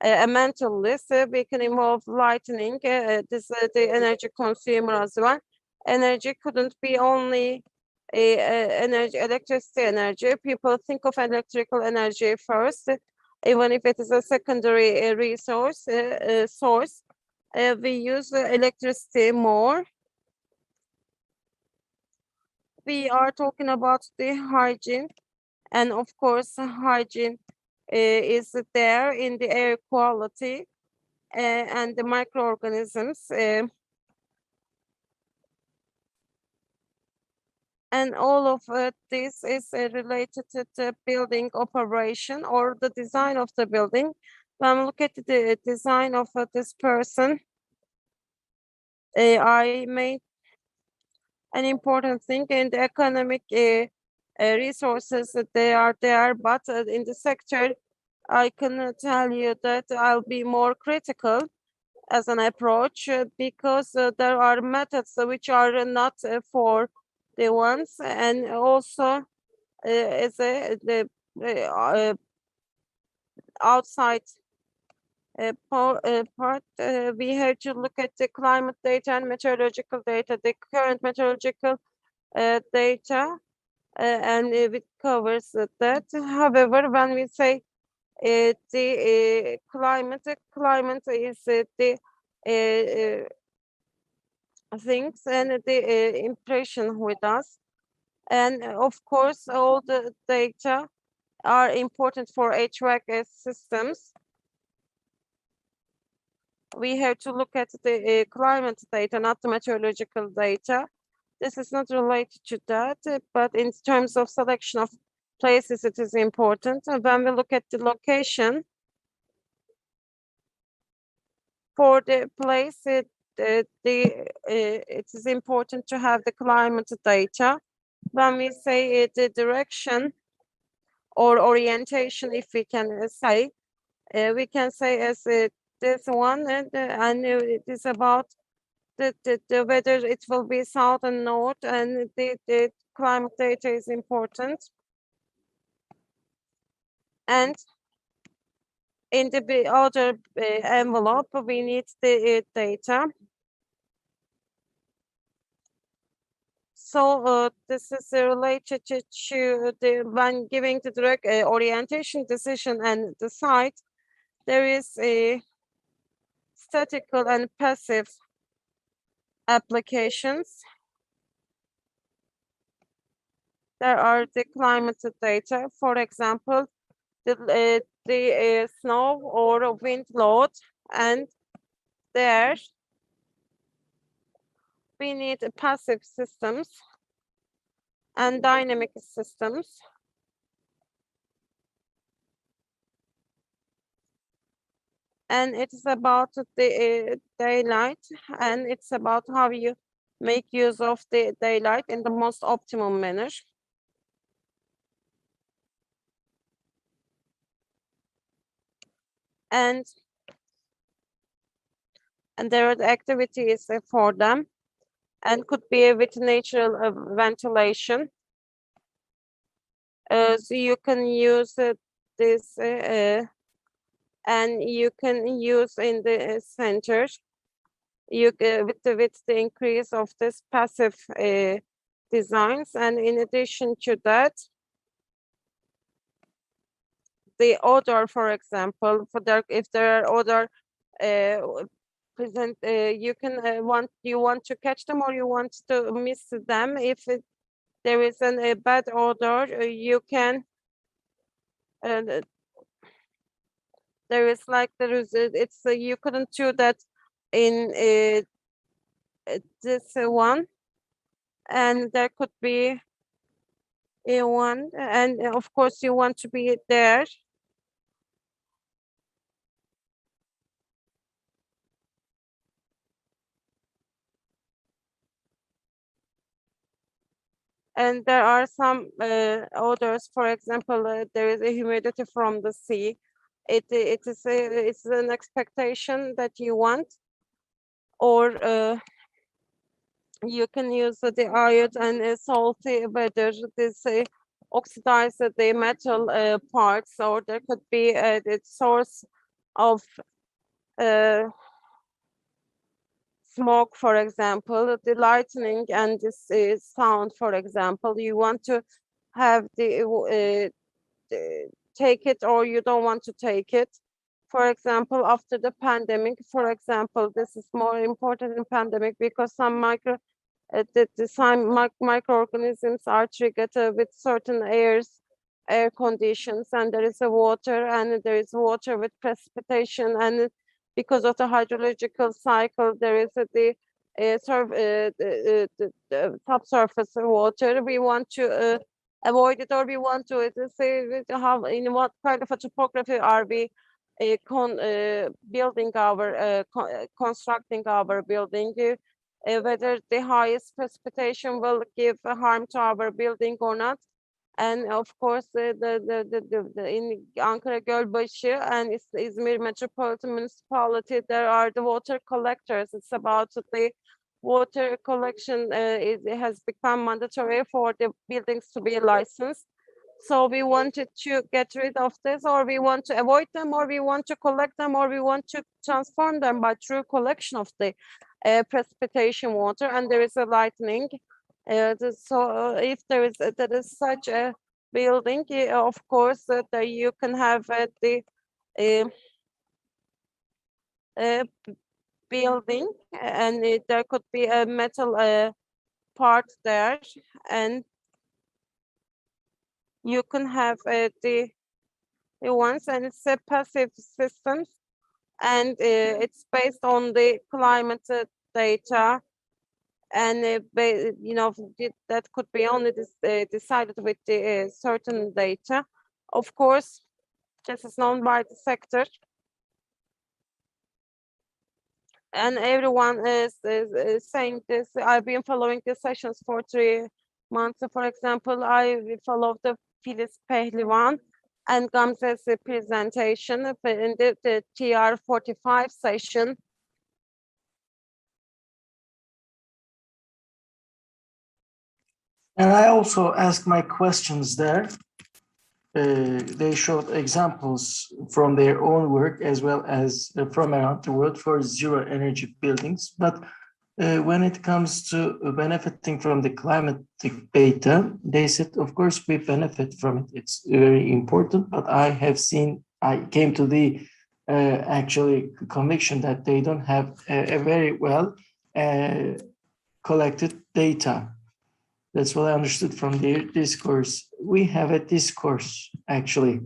a mental list. We can involve lightning, this the energy consumer as well. Energy couldn't be only electricity energy. People think of electrical energy first, even if it is a secondary resource source. We use electricity more. We are talking about the hygiene, and of course, hygiene is there in the air quality and the microorganisms. And all of this is related to the building operation or the design of the building. When we look at the design of this person, I made an important thing in the economic resources, they are there, but in the sector, I can tell you that I'll be more critical as an approach because there are methods which are not for the ones, and also as the outside part, we have to look at the climate data and meteorological data, the current meteorological data, and it covers that. However, when we say the climate is the things and the impression with us, and of course all the data are important for HVAC systems. We have to look at the climate data, not the meteorological data. This is not related to that, but in terms of selection of places, it is important. And when we look at the location for the place, it is important to have the climate data. When we say the direction or orientation, if we can say, we can say as this one, and it is about the whether it will be south and north, and the climate data is important. And in the other envelope, we need the data. So this is related to the when giving the direct orientation decision and the site, there is a statical and passive applications. There are the climate data, for example, the snow or wind load, and there we need passive systems and dynamic systems. And it's about the daylight, and it's about how you make use of the daylight in the most optimum manner. And there are the activities for them, and could be with natural ventilation. So you can use this, and you can use in the center. You with the increase of this passive designs, and in addition to that, the odor, for example, for if there are odor present, you can you want to catch them or you want to miss them. If there is a bad odor, you can. There is like it's you couldn't do that in this one, and there could be a one, and of course you want to be there. And there are some odors, for example, there is a humidity from the sea. It's an expectation that you want, or you can use the iode and salty weather. This oxidize the metal parts, or there could be the source of smoke, for example, the lightning and this sound, for example. You want to have the take it, or you don't want to take it. For example, after the pandemic, for example, this is more important in pandemic because some microorganisms are triggered with certain air conditions, and there is a water, and there is water with precipitation, and because of the hydrological cycle, there is the subsurface water. We want to avoid it, or we want to say how, in what kind of a topography are we building our constructing our building, whether the highest precipitation will give harm to our building or not, And of course, in Ankara Gölbaşı and İzmir Metropolitan Municipality, there are the water collectors. It's about the water collection. It has become mandatory for the buildings to be licensed. So we wanted to get rid of this, or we want to avoid them, or we want to collect them, or we want to transform them by true collection of the precipitation water. And there is a lightning. So if there is such a building, of course, that you can have the building, and there could be a metal part there, and you can have the ones, and it's a passive system, and it's based on the climate data, and that could be only decided with the certain data. Of course, this is known by the sector, and everyone is saying this. I've been following the sessions for 3 months. For example, I followed the Filiz Pehlivan and Gamze's presentation in the TR45 session. And I also asked my questions there. They showed examples from their own work as well as from around the world for zero energy buildings. But when it comes to benefiting from the climatic data, they said, of course, we benefit from it. It's very important, but I came to the actually conviction that they don't have a very well collected data. That's what I understood from their discourse. We have a discourse actually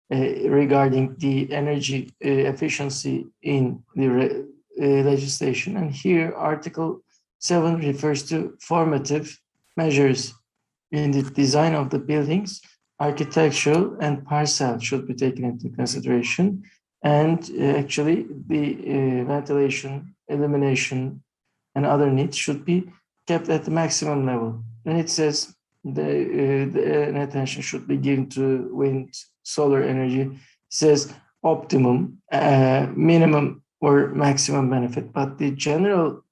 regarding the energy efficiency in the legislation. And here Article 7 refers to formative measures in the design of the buildings. Architectural and parcel should be taken into consideration. And actually the ventilation, illumination, and other needs should be kept at the maximum level. And it says the attention should be given to wind, solar energy. It says optimum, minimum, or maximum benefit. But the general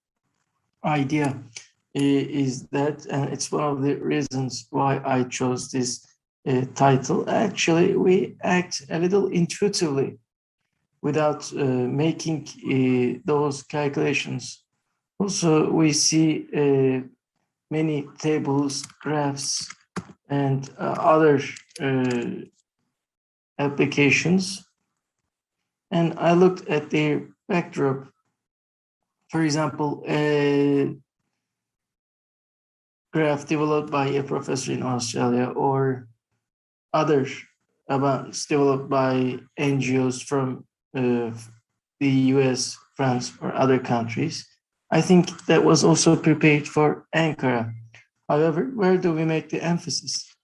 idea is that, and it's one of the reasons why I chose this title. Actually, we act a little intuitively without making those calculations. Also, we see many tables, graphs, and other applications. And I looked at their backdrop. For example, a graph developed by a professor in Australia, or other amounts developed by NGOs from the US, France, or other countries. I think that was also prepared for Ankara. However, where do we make the emphasis?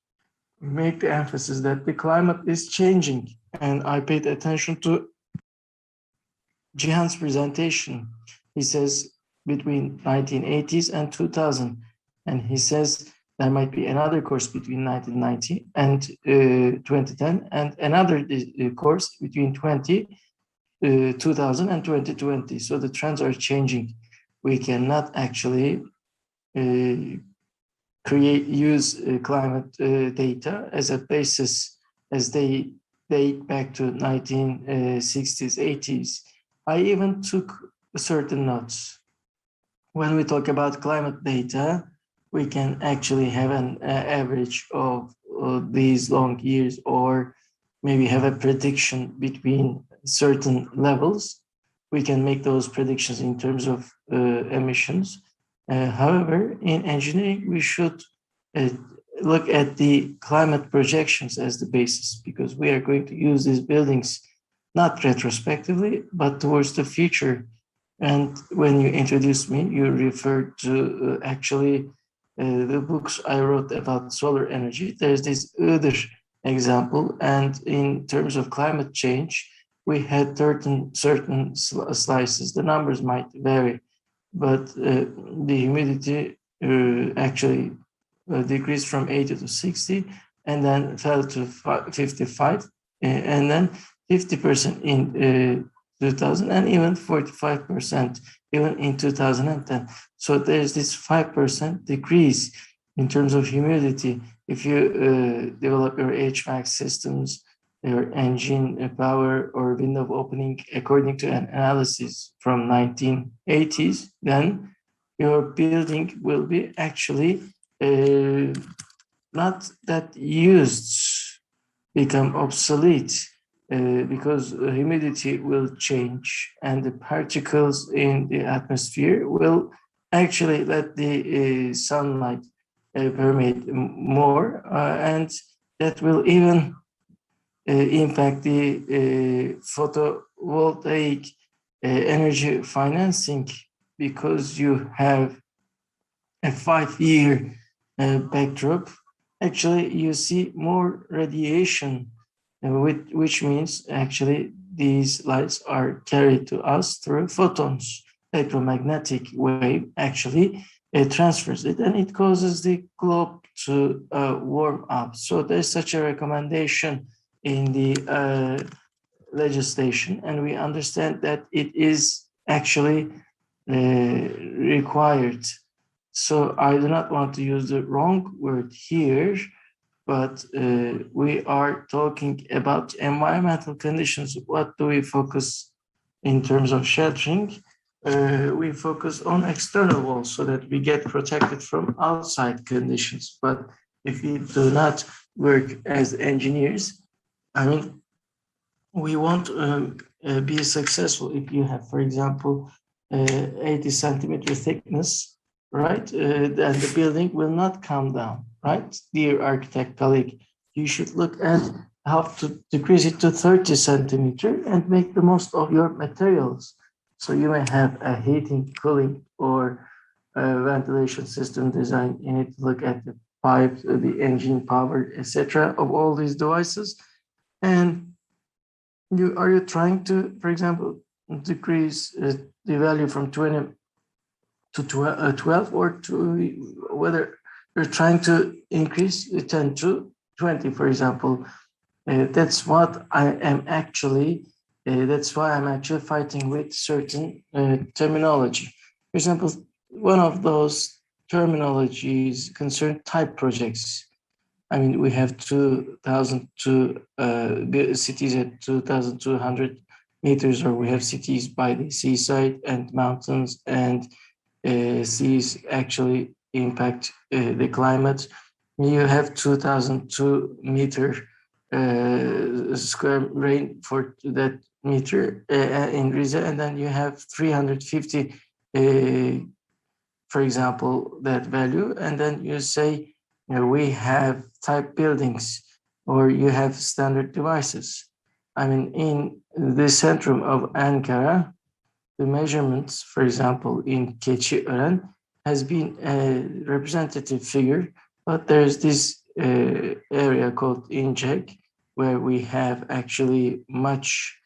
We make the emphasis that the climate is changing, and I paid attention to Cihan's presentation. He says between 1980s and 2000, and he says there might be another course between 1990 and 2010, and another course between 2000 and 2020. So the trends are changing. We cannot actually use climate data as a basis as they date back to 1960s, 80s. I even took certain notes. When we talk about climate data, we can actually have an average of these long years, or maybe have a prediction between certain levels. We can make those predictions in terms of emissions. However, in engineering, we should look at the climate projections as the basis, because we are going to use these buildings not retrospectively, but towards the future. And when you introduced me, you referred to actually the books I wrote about solar energy. There's this other example, and in terms of climate change, we had certain slices. The numbers might vary, but the humidity actually decreased from 80 to 60, and then fell to 55, and then 50% in 2000, and even 45% even in 2010. So there's this 5% decrease in terms of humidity if you develop your HVAC systems, your engine power or window opening according to an analysis from 1980s, then your building will be actually not that used, become obsolete, because humidity will change and the particles in the atmosphere will actually let the sunlight permeate more, and that will even impact the photovoltaic energy financing, because you have a 5-year backdrop. Actually, you see more radiation, which means actually these lights are carried to us through photons. Electromagnetic wave actually transfers it, and it causes the globe to warm up. So there's such a recommendation in the legislation, and we understand that it is actually required. So I do not want to use the wrong word here, but we are talking about environmental conditions. What do we focus in terms of sheltering? We focus on external walls so that we get protected from outside conditions. But if we do not work as engineers, I mean, we won't be successful if you have, for example, 80 centimeter thickness, right? And the building will not come down, right? Dear architect colleague, you should look at how to decrease it to 30 centimeter and make the most of your materials. So you may have a heating, cooling, or a ventilation system design. You need to look at the pipes, the engine power, etc. of all these devices. And are you trying to, for example, decrease the value from 20 to 12, or to whether you're trying to increase 10 to 20, for example? That's what I am actually, that's why I'm actually fighting with certain terminology. For example, one of those terminologies concern type projects. I mean, we have 2,002 cities at 2,200 meters, or we have cities by the seaside and mountains, and seas actually impact the climate. You have 2,002 meter square rain for that meter in Rize, and then you have 350, for example, that value, and then you say, we have type buildings, or you have standard devices. I mean, in the centrum of Ankara, the measurements, for example, in Keçiören has been a representative figure, but there's this area called İncek, where we have actually much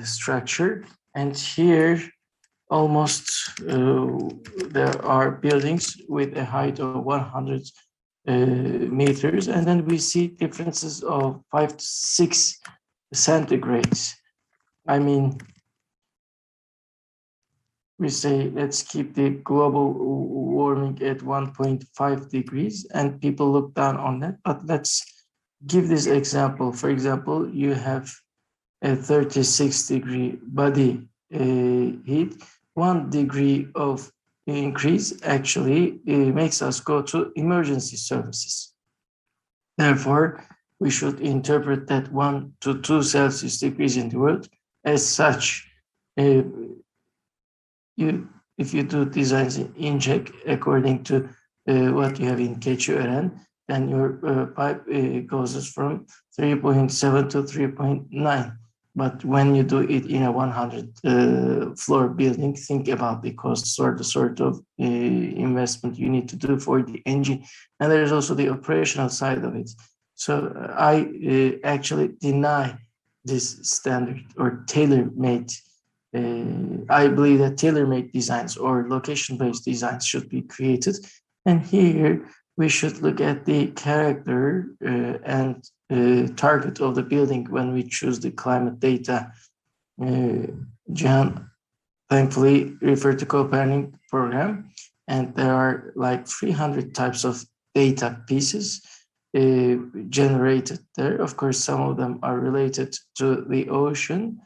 structure. And here, almost there are buildings with a height of 100 meters, and then we see differences of 5 to 6 centigrades. I mean, we say, let's keep the global warming at 1.5 degrees, and people look down on that. But let's give this example. For example, you have a 36-degree body heat. 1 degree of increase actually makes us go to emergency services. Therefore, we should interpret that 1 to 2 Celsius degrees in the world as such. If you do designs in İncek according to what you have in Keçiören, then your pipe goes from 3.7 to 3.9. But when you do it in a 100 floor building, think about the costs or the sort of investment you need to do for the engine. And there's also the operational side of it. So I actually deny this standard or tailor-made. I believe that tailor-made designs or location-based designs should be created. And here we should look at the character and target of the building when we choose the climate data. Cihan thankfully referred to Copernic program, and there are like 300 types of data pieces generated there. Of course, some of them are related to the ocean,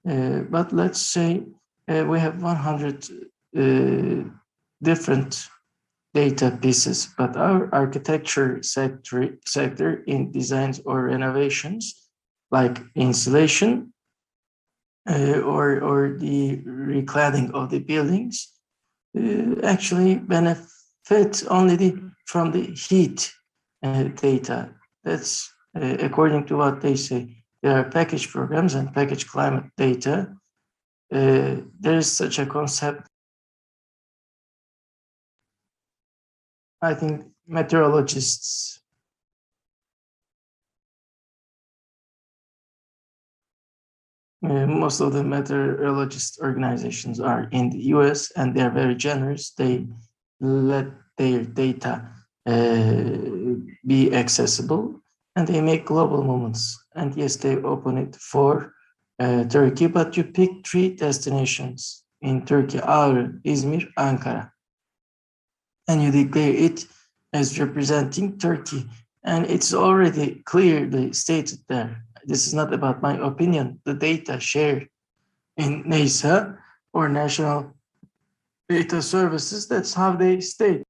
but let's say we have 100 different data pieces, but our architecture sector in designs or renovations, like insulation or the recladding of the buildings, actually benefit only from the heat data. That's according to what they say. There are package programs and package climate data. There is such a concept. I think meteorologists most of the meteorologist organizations are in the US, and they are very generous. They let their data be accessible, and they make global movements. And yes, they open it for Turkey, but you pick 3 destinations in Turkey: Ağrı, İzmir, Ankara. And you declare it as representing Turkey. And it's already clearly stated there. This is not about my opinion. The data shared in NASA or National Data Services, that's how they state.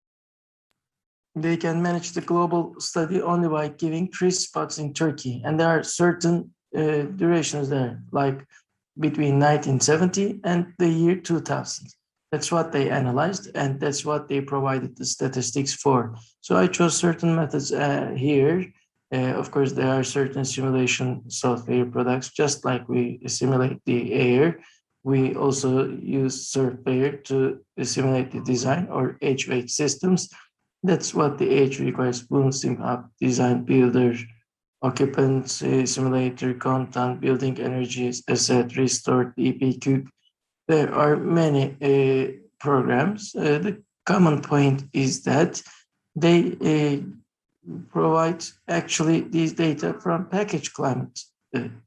They can manage the global study only by giving 3 spots in Turkey. And there are certain durations there, like between 1970 and the year 2000. That's what they analyzed, and that's what they provided the statistics for. So I chose certain methods here. Of course, there are certain simulation software products, just like we simulate the air. We also use software to simulate the design or HVAC systems. That's what the H requires: Bulding, design, builder, occupancy, simulator, content, building energy, asset, restore, EPQ. There are many programs. The common point is that they provide actually these data from package climate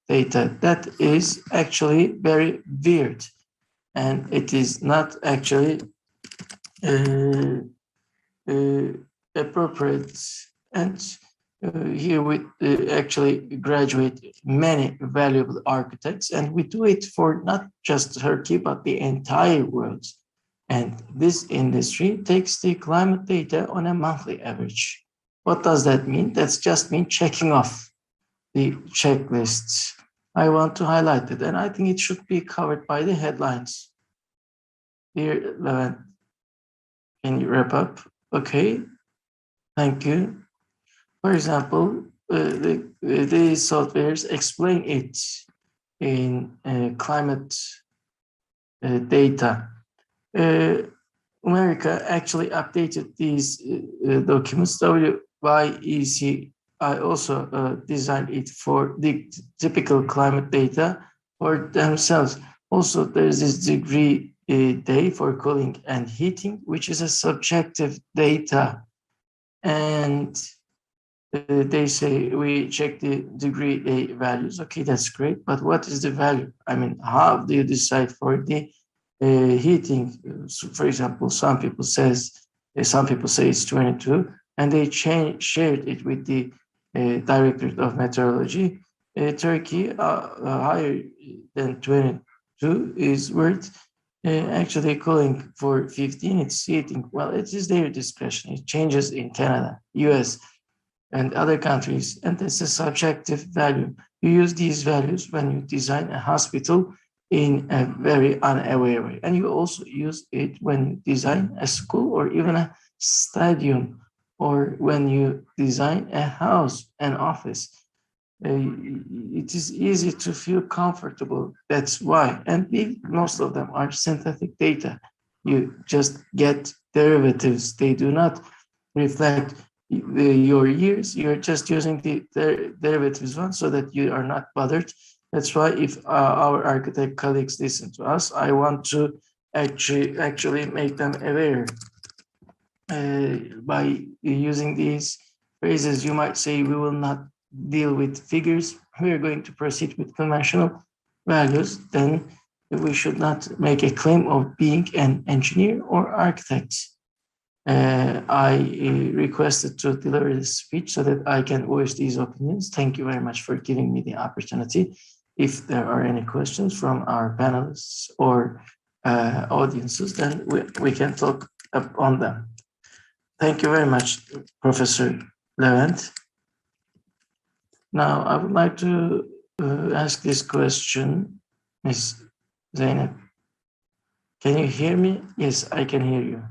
data. That is actually very weird, and it is not actually appropriate. And here we actually graduate many valuable architects, and we do it for not just Turkey, but the entire world. And this industry takes the climate data on a monthly average. What does that mean? That's just mean checking off the checklists. I want to highlight it, and I think it should be covered by the headlines. Dear Levent, can you wrap up? Okay, thank you. For example, the softwares explain it in climate data. America actually updated these documents. WYEC, I also designed it for the typical climate data for themselves. Also, there's this degree day for cooling and heating, which is a subjective data. And they say we check the degree day values. Okay, that's great. But what is the value? I mean, how do you decide for the heating? So for example, some people say it's 22, and they shared it with the Directorate of Meteorology. Turkey, higher than 22 is worth actually cooling for 15. It's heating. Well, it is their discretion. It changes in Canada, US, and other countries, and it's a subjective value. You use these values when you design a hospital in a very unaware way, and you also use it when you design a school or even a stadium, or when you design a house, an office. It is easy to feel comfortable. That's why, and most of them are synthetic data. You just get derivatives. They do not reflect your years. You're just using the derivatives one, so that you are not bothered. That's why if our architect colleagues listen to us, I want to actually make them aware. by using these phrases, you might say we will not deal with figures. We are going to proceed with conventional values. Then we should not make a claim of being an engineer or architect. I requested to deliver this speech so that I can voice these opinions. Thank you very much for giving me the opportunity. If there are any questions from our panelists or audiences, then we can talk on them. Thank you very much, Professor Levent. Now, I would like to ask this question, Ms. Zeynep. Can you hear me? Yes, I can hear you.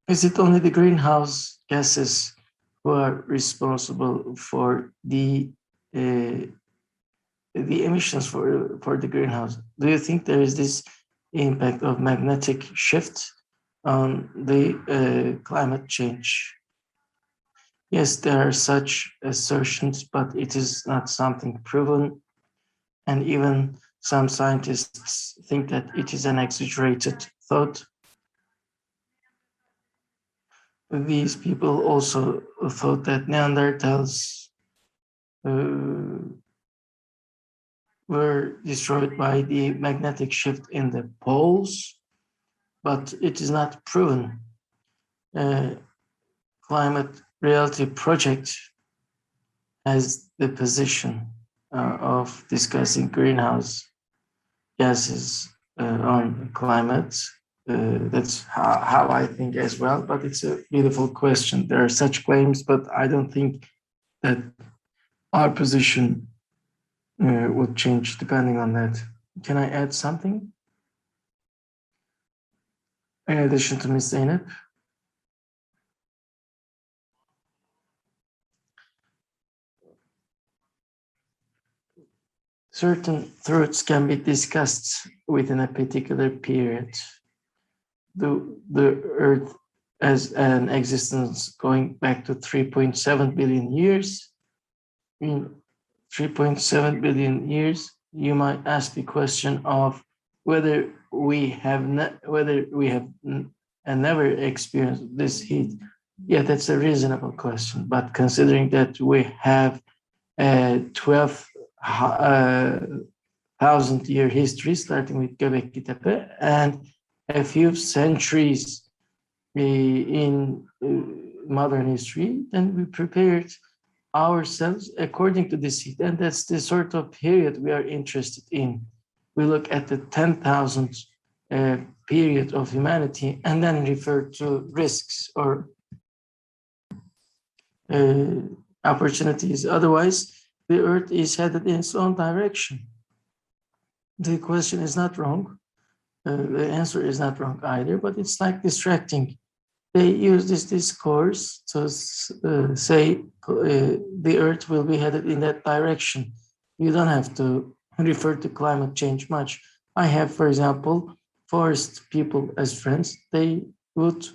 Is it only the greenhouse gases who are responsible for the emissions for the greenhouse? Do you think there is this impact of magnetic shift on the climate change? Yes, there are such assertions, but it is not something proven. And even some scientists think that it is an exaggerated thought. These people also thought that Neanderthals were destroyed by the magnetic shift in the poles, but it is not proven. Climate Reality Project has the position of discussing greenhouse gases on climate. That's how I think as well, but it's a beautiful question. There are such claims, but I don't think that our position would change depending on that. Can I add something? In addition to Ms. Zeynep? Certain truths can be discussed within a particular period. The Earth as an existence going back to 3.7 billion years. In 3.7 billion years, you might ask the question of whether we have never experienced this heat. Yeah, that's a reasonable question. But considering that we have a 12,000-year history starting with KingdomECMWF and a few centuries in modern history, then we prepared ourselves according to this heat. And that's the sort of period we are interested in. We look at the 10,000 period of humanity and then refer to risks or opportunities. Otherwise, the Earth is headed in its own direction. The question is not wrong. The answer is not wrong either, but it's like distracting. They use this discourse to say the Earth will be headed in that direction. You don't have to refer to climate change much. I have, for example, forest people as friends. They would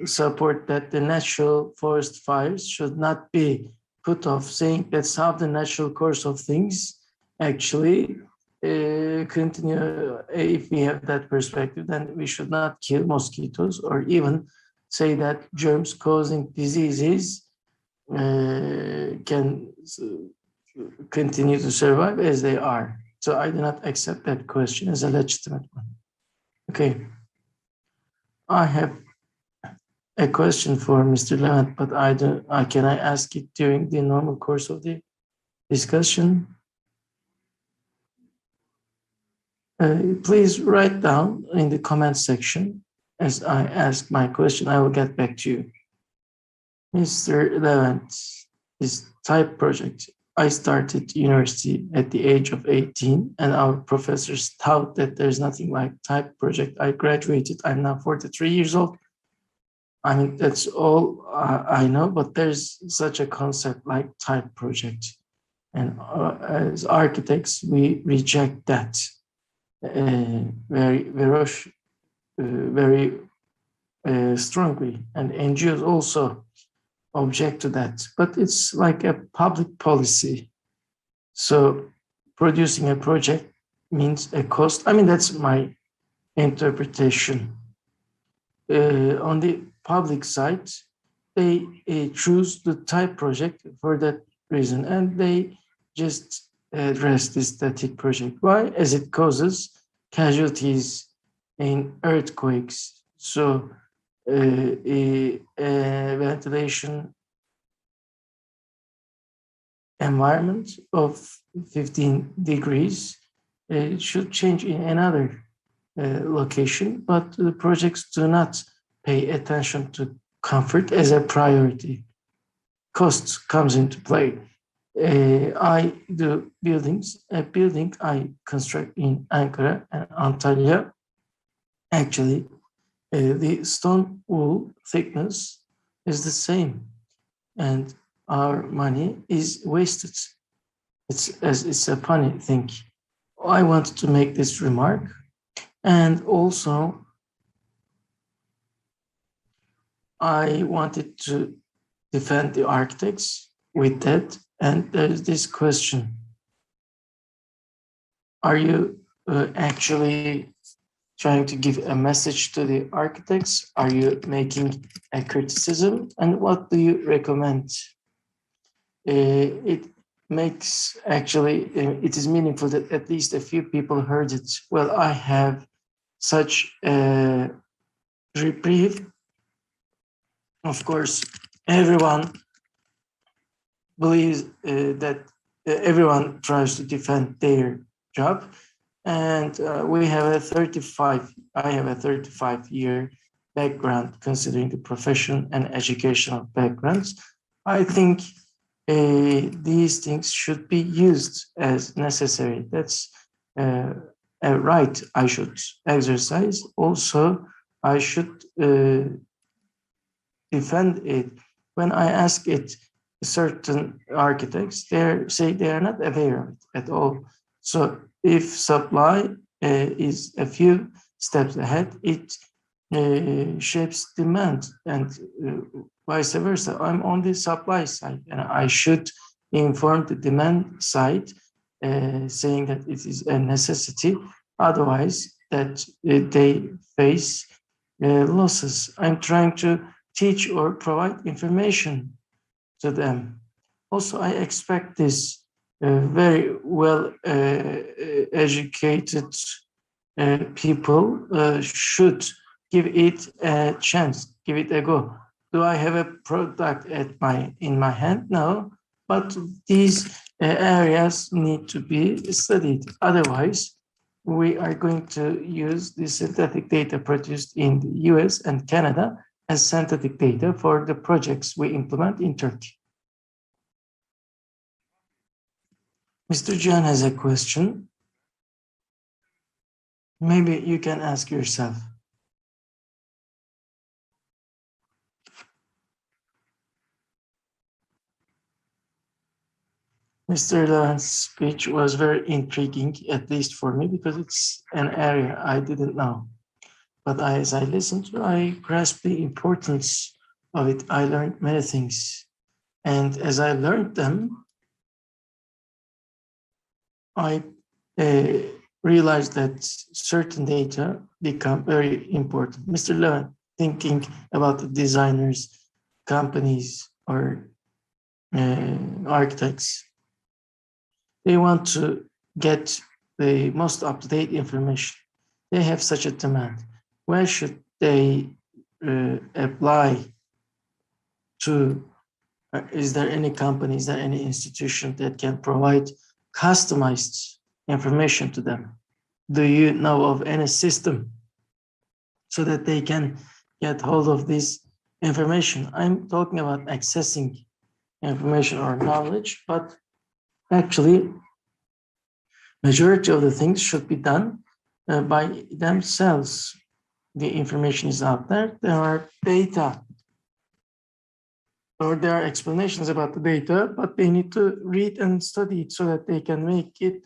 support that the natural forest fires should not be put off, saying that's how the natural course of things actually continue. If we have that perspective, then we should not kill mosquitoes or even say that germs causing diseases can continue to survive as they are. So I do not accept that question as a legitimate one. Okay. I have a question for Mr. Levent, but can I ask it during the normal course of the discussion? Please write down in the comment section as I ask my question. I will get back to you. Mr. Levent, this type project, I started university at the age of 18 and our professors taught that there's nothing like type project. I graduated, I'm now 43 years old. I mean, that's all I know, but there's such a concept like type project. And as architects, we reject that. Very strongly, and NGOs also object to that, but it's like a public policy. So producing a project means a cost. I mean, that's my interpretation. On the public side, they choose the type project for that reason, and they just address this static project. Why? As it causes casualties in earthquakes. So a ventilation environment of 15 degrees should change in another location, but the projects do not pay attention to comfort as a priority. Cost comes into play. I do buildings. A building I construct in Ankara and Antalya, actually, the stone wool thickness is the same, and our money is wasted. It's a funny thing. I wanted to make this remark, and also I wanted to defend the architects with that. And there's this question: are you actually trying to give a message to the architects? Are you making a criticism? And what do you recommend? It makes actually, it is meaningful that at least a few people heard it. Well, I have such a reprieve. Of course, everyone believes that everyone tries to defend their job. And I have a 35-year background, considering the profession and educational backgrounds. I think these things should be used as necessary. That's a right I should exercise. Also, I should defend it. When I ask it, certain architects, they say they are not aware of it at all. So if supply is a few steps ahead, it shapes demand, and vice versa. I'm on the supply side, and I should inform the demand side, saying that it is a necessity. Otherwise, that they face losses. I'm trying to teach or provide information to them. Also, I expect this very well educated people should give it a chance, give it a go. Do I have a product in my hand? No, but these areas need to be studied. Otherwise, we are going to use the synthetic data produced in the US and Canada as synthetic data for the projects we implement in Turkey. Mr. Cihan has a question. Maybe you can ask yourself. Mr. Levent's speech was very intriguing, at least for me, because it's an area I didn't know. But as I listened, I grasped the importance of it. I learned many things. And as I learned them, I realized that certain data become very important. Mr. Levent, thinking about the designers, companies, or architects, they want to get the most up-to-date information. They have such a demand. Where should they apply to? Is there any company, is there any institution that can provide customized information to them? Do you know of any system so that they can get hold of this information? I'm talking about accessing information or knowledge, but actually, majority of the things should be done by themselves. The information is out there. There are data, or there are explanations about the data, but they need to read and study it so that they can make it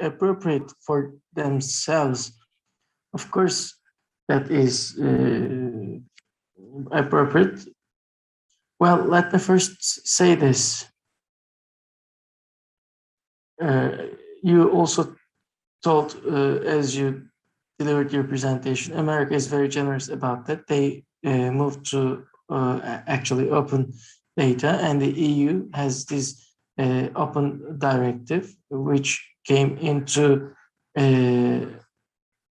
appropriate for themselves. Of course, that is appropriate. Well, let me first say this. You also told as you delivered your presentation, America is very generous about that. They moved to actually open data, and the EU has this open directive, which came into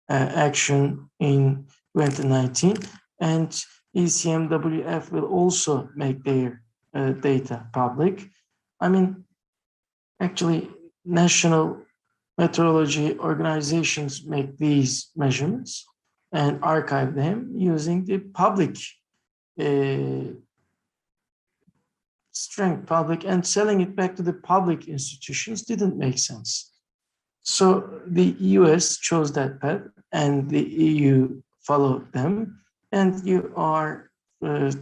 action in 2019, and ECMWF will also make their data public. I mean, actually, national meteorology organizations make these measurements and archive them using the public strength, public, and selling it back to the public institutions didn't make sense. So the US chose that path, and the EU followed them, and you are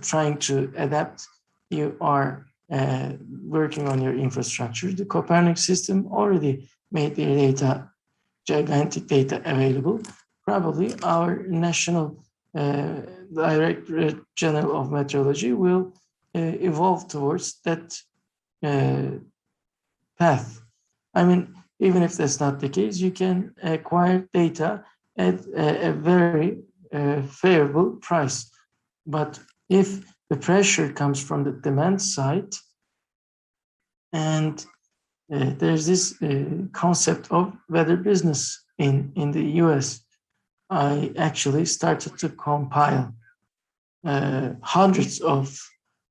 trying to adapt. You are working on your infrastructure. The Copernicus system already made the data, gigantic data available. Probably our National Directorate General of Meteorology will evolve towards that path. I mean, even if that's not the case, you can acquire data at a very favorable price. But if the pressure comes from the demand side, and there's this concept of weather business in the US, I actually started to compile hundreds of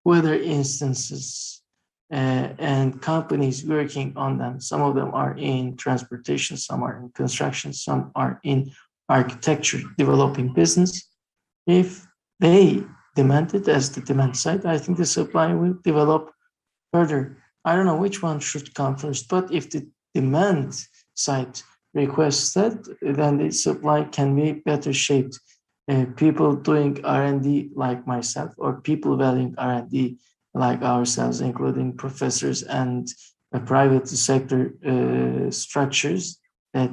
weather instances and companies working on them. Some of them are in transportation, some are in construction, some are in architecture, developing business. If they demand it as the demand side, I think the supply will develop further. I don't know which one should come first, but if the demand side requests that, then the supply can be better shaped. People doing R&D like myself, or people valuing R&D like ourselves, including professors and private sector structures that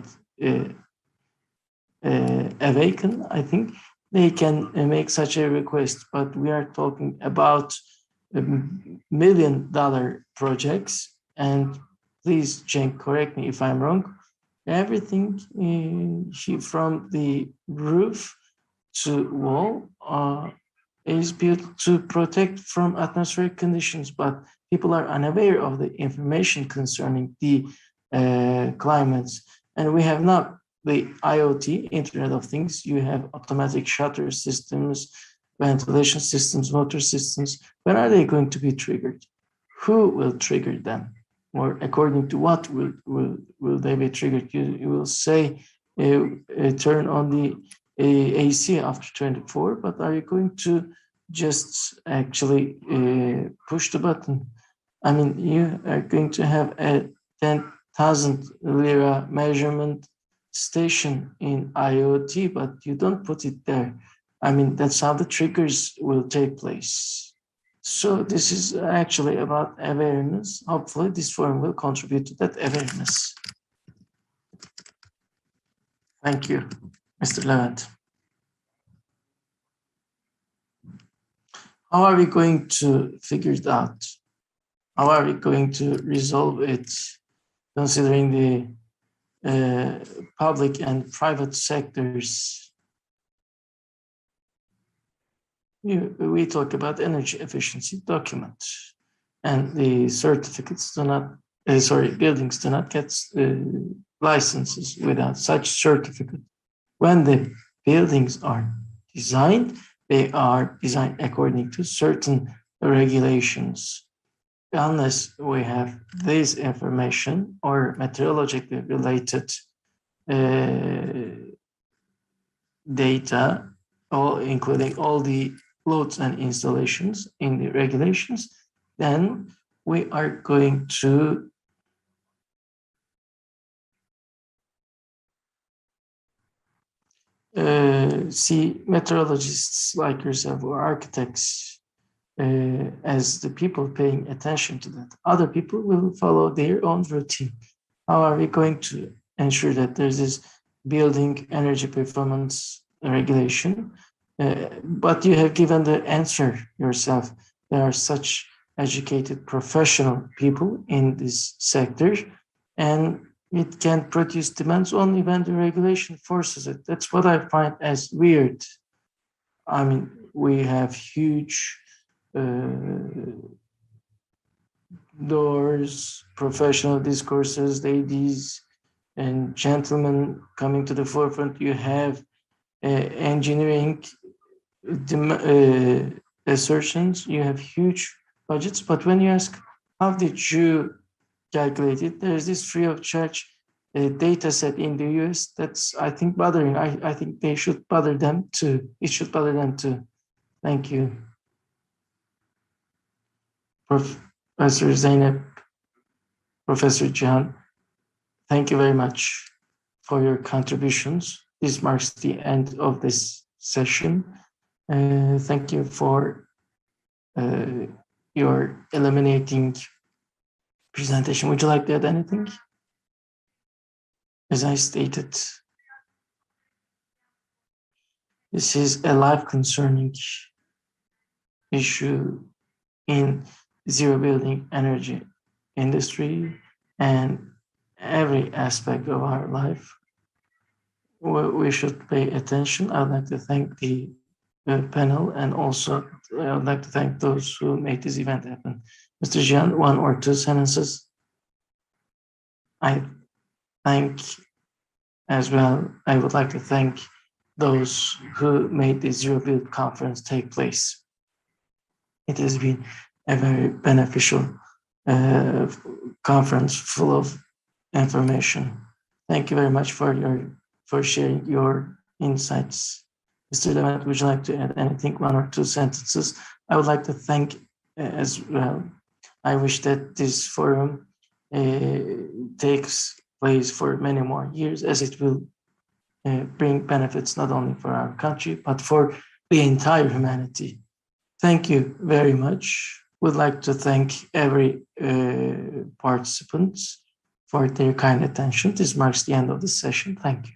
awaken, I think they can make such a request. But we are talking about $1 million projects, and please, Cenk, correct me if I'm wrong, everything from the roof to wall is built to protect from atmospheric conditions, but people are unaware of the information concerning the climates. And we have not the IoT, Internet of Things. You have automatic shutter systems, ventilation systems, motor systems. When are they going to be triggered? Who will trigger them? Or according to what will they be triggered? You will say, turn on the AC after 24, but are you going to just actually push the button? I mean, you are going to have a 10,000 lira measurement station in IoT, but you don't put it there. I mean, that's how the triggers will take place. So this is actually about awareness. Hopefully this forum will contribute to that awareness. Thank you, Mr. Levent. How are we going to figure it out? How are we going to resolve it, considering the public and private sectors? We talk about energy efficiency document, and the certificates do not, buildings do not get licenses without such certificate. When the buildings are designed, they are designed according to certain regulations. Unless we have this information or meteorologically related data, including all the loads and installations in the regulations, then we are going to see meteorologists like yourself or architects as the people paying attention to that. Other people will follow their own routine. How are we going to ensure that there's this building energy performance regulation? But you have given the answer yourself. There are such educated professional people in this sector, and it can produce demands only when the regulation forces it. That's what I find as weird. I mean, we have huge doors, professional discourses, ladies and gentlemen coming to the forefront. You have engineering assertions, you have huge budgets, but when you ask, how did you calculate it? There's this free of charge data set in the US that's, I think, bothering. I think they should bother them too. It should bother them too. Thank you. Professor Zeynep, Professor Cihan, thank you very much for your contributions. This marks the end of this session. Thank you for your illuminating presentation. Would you like to add anything? As I stated, this is a life concerning issue in zero building energy industry and every aspect of our life. We should pay attention. I'd like to thank the panel, and also I'd like to thank those who made this event happen. Mr. Cihan, 1 or 2 sentences. I thank as well. I would like to thank those who made the Zero Build conference take place. It has been a very beneficial conference full of information. Thank you very much for sharing your insights. Mr. Levent, would you like to add anything, 1 or 2 sentences? I would like to thank as well. I wish that this forum takes place for many more years, as it will bring benefits not only for our country, but for the entire humanity. Thank you very much. Would like to thank every participant for their kind attention. This marks the end of the session. Thank you.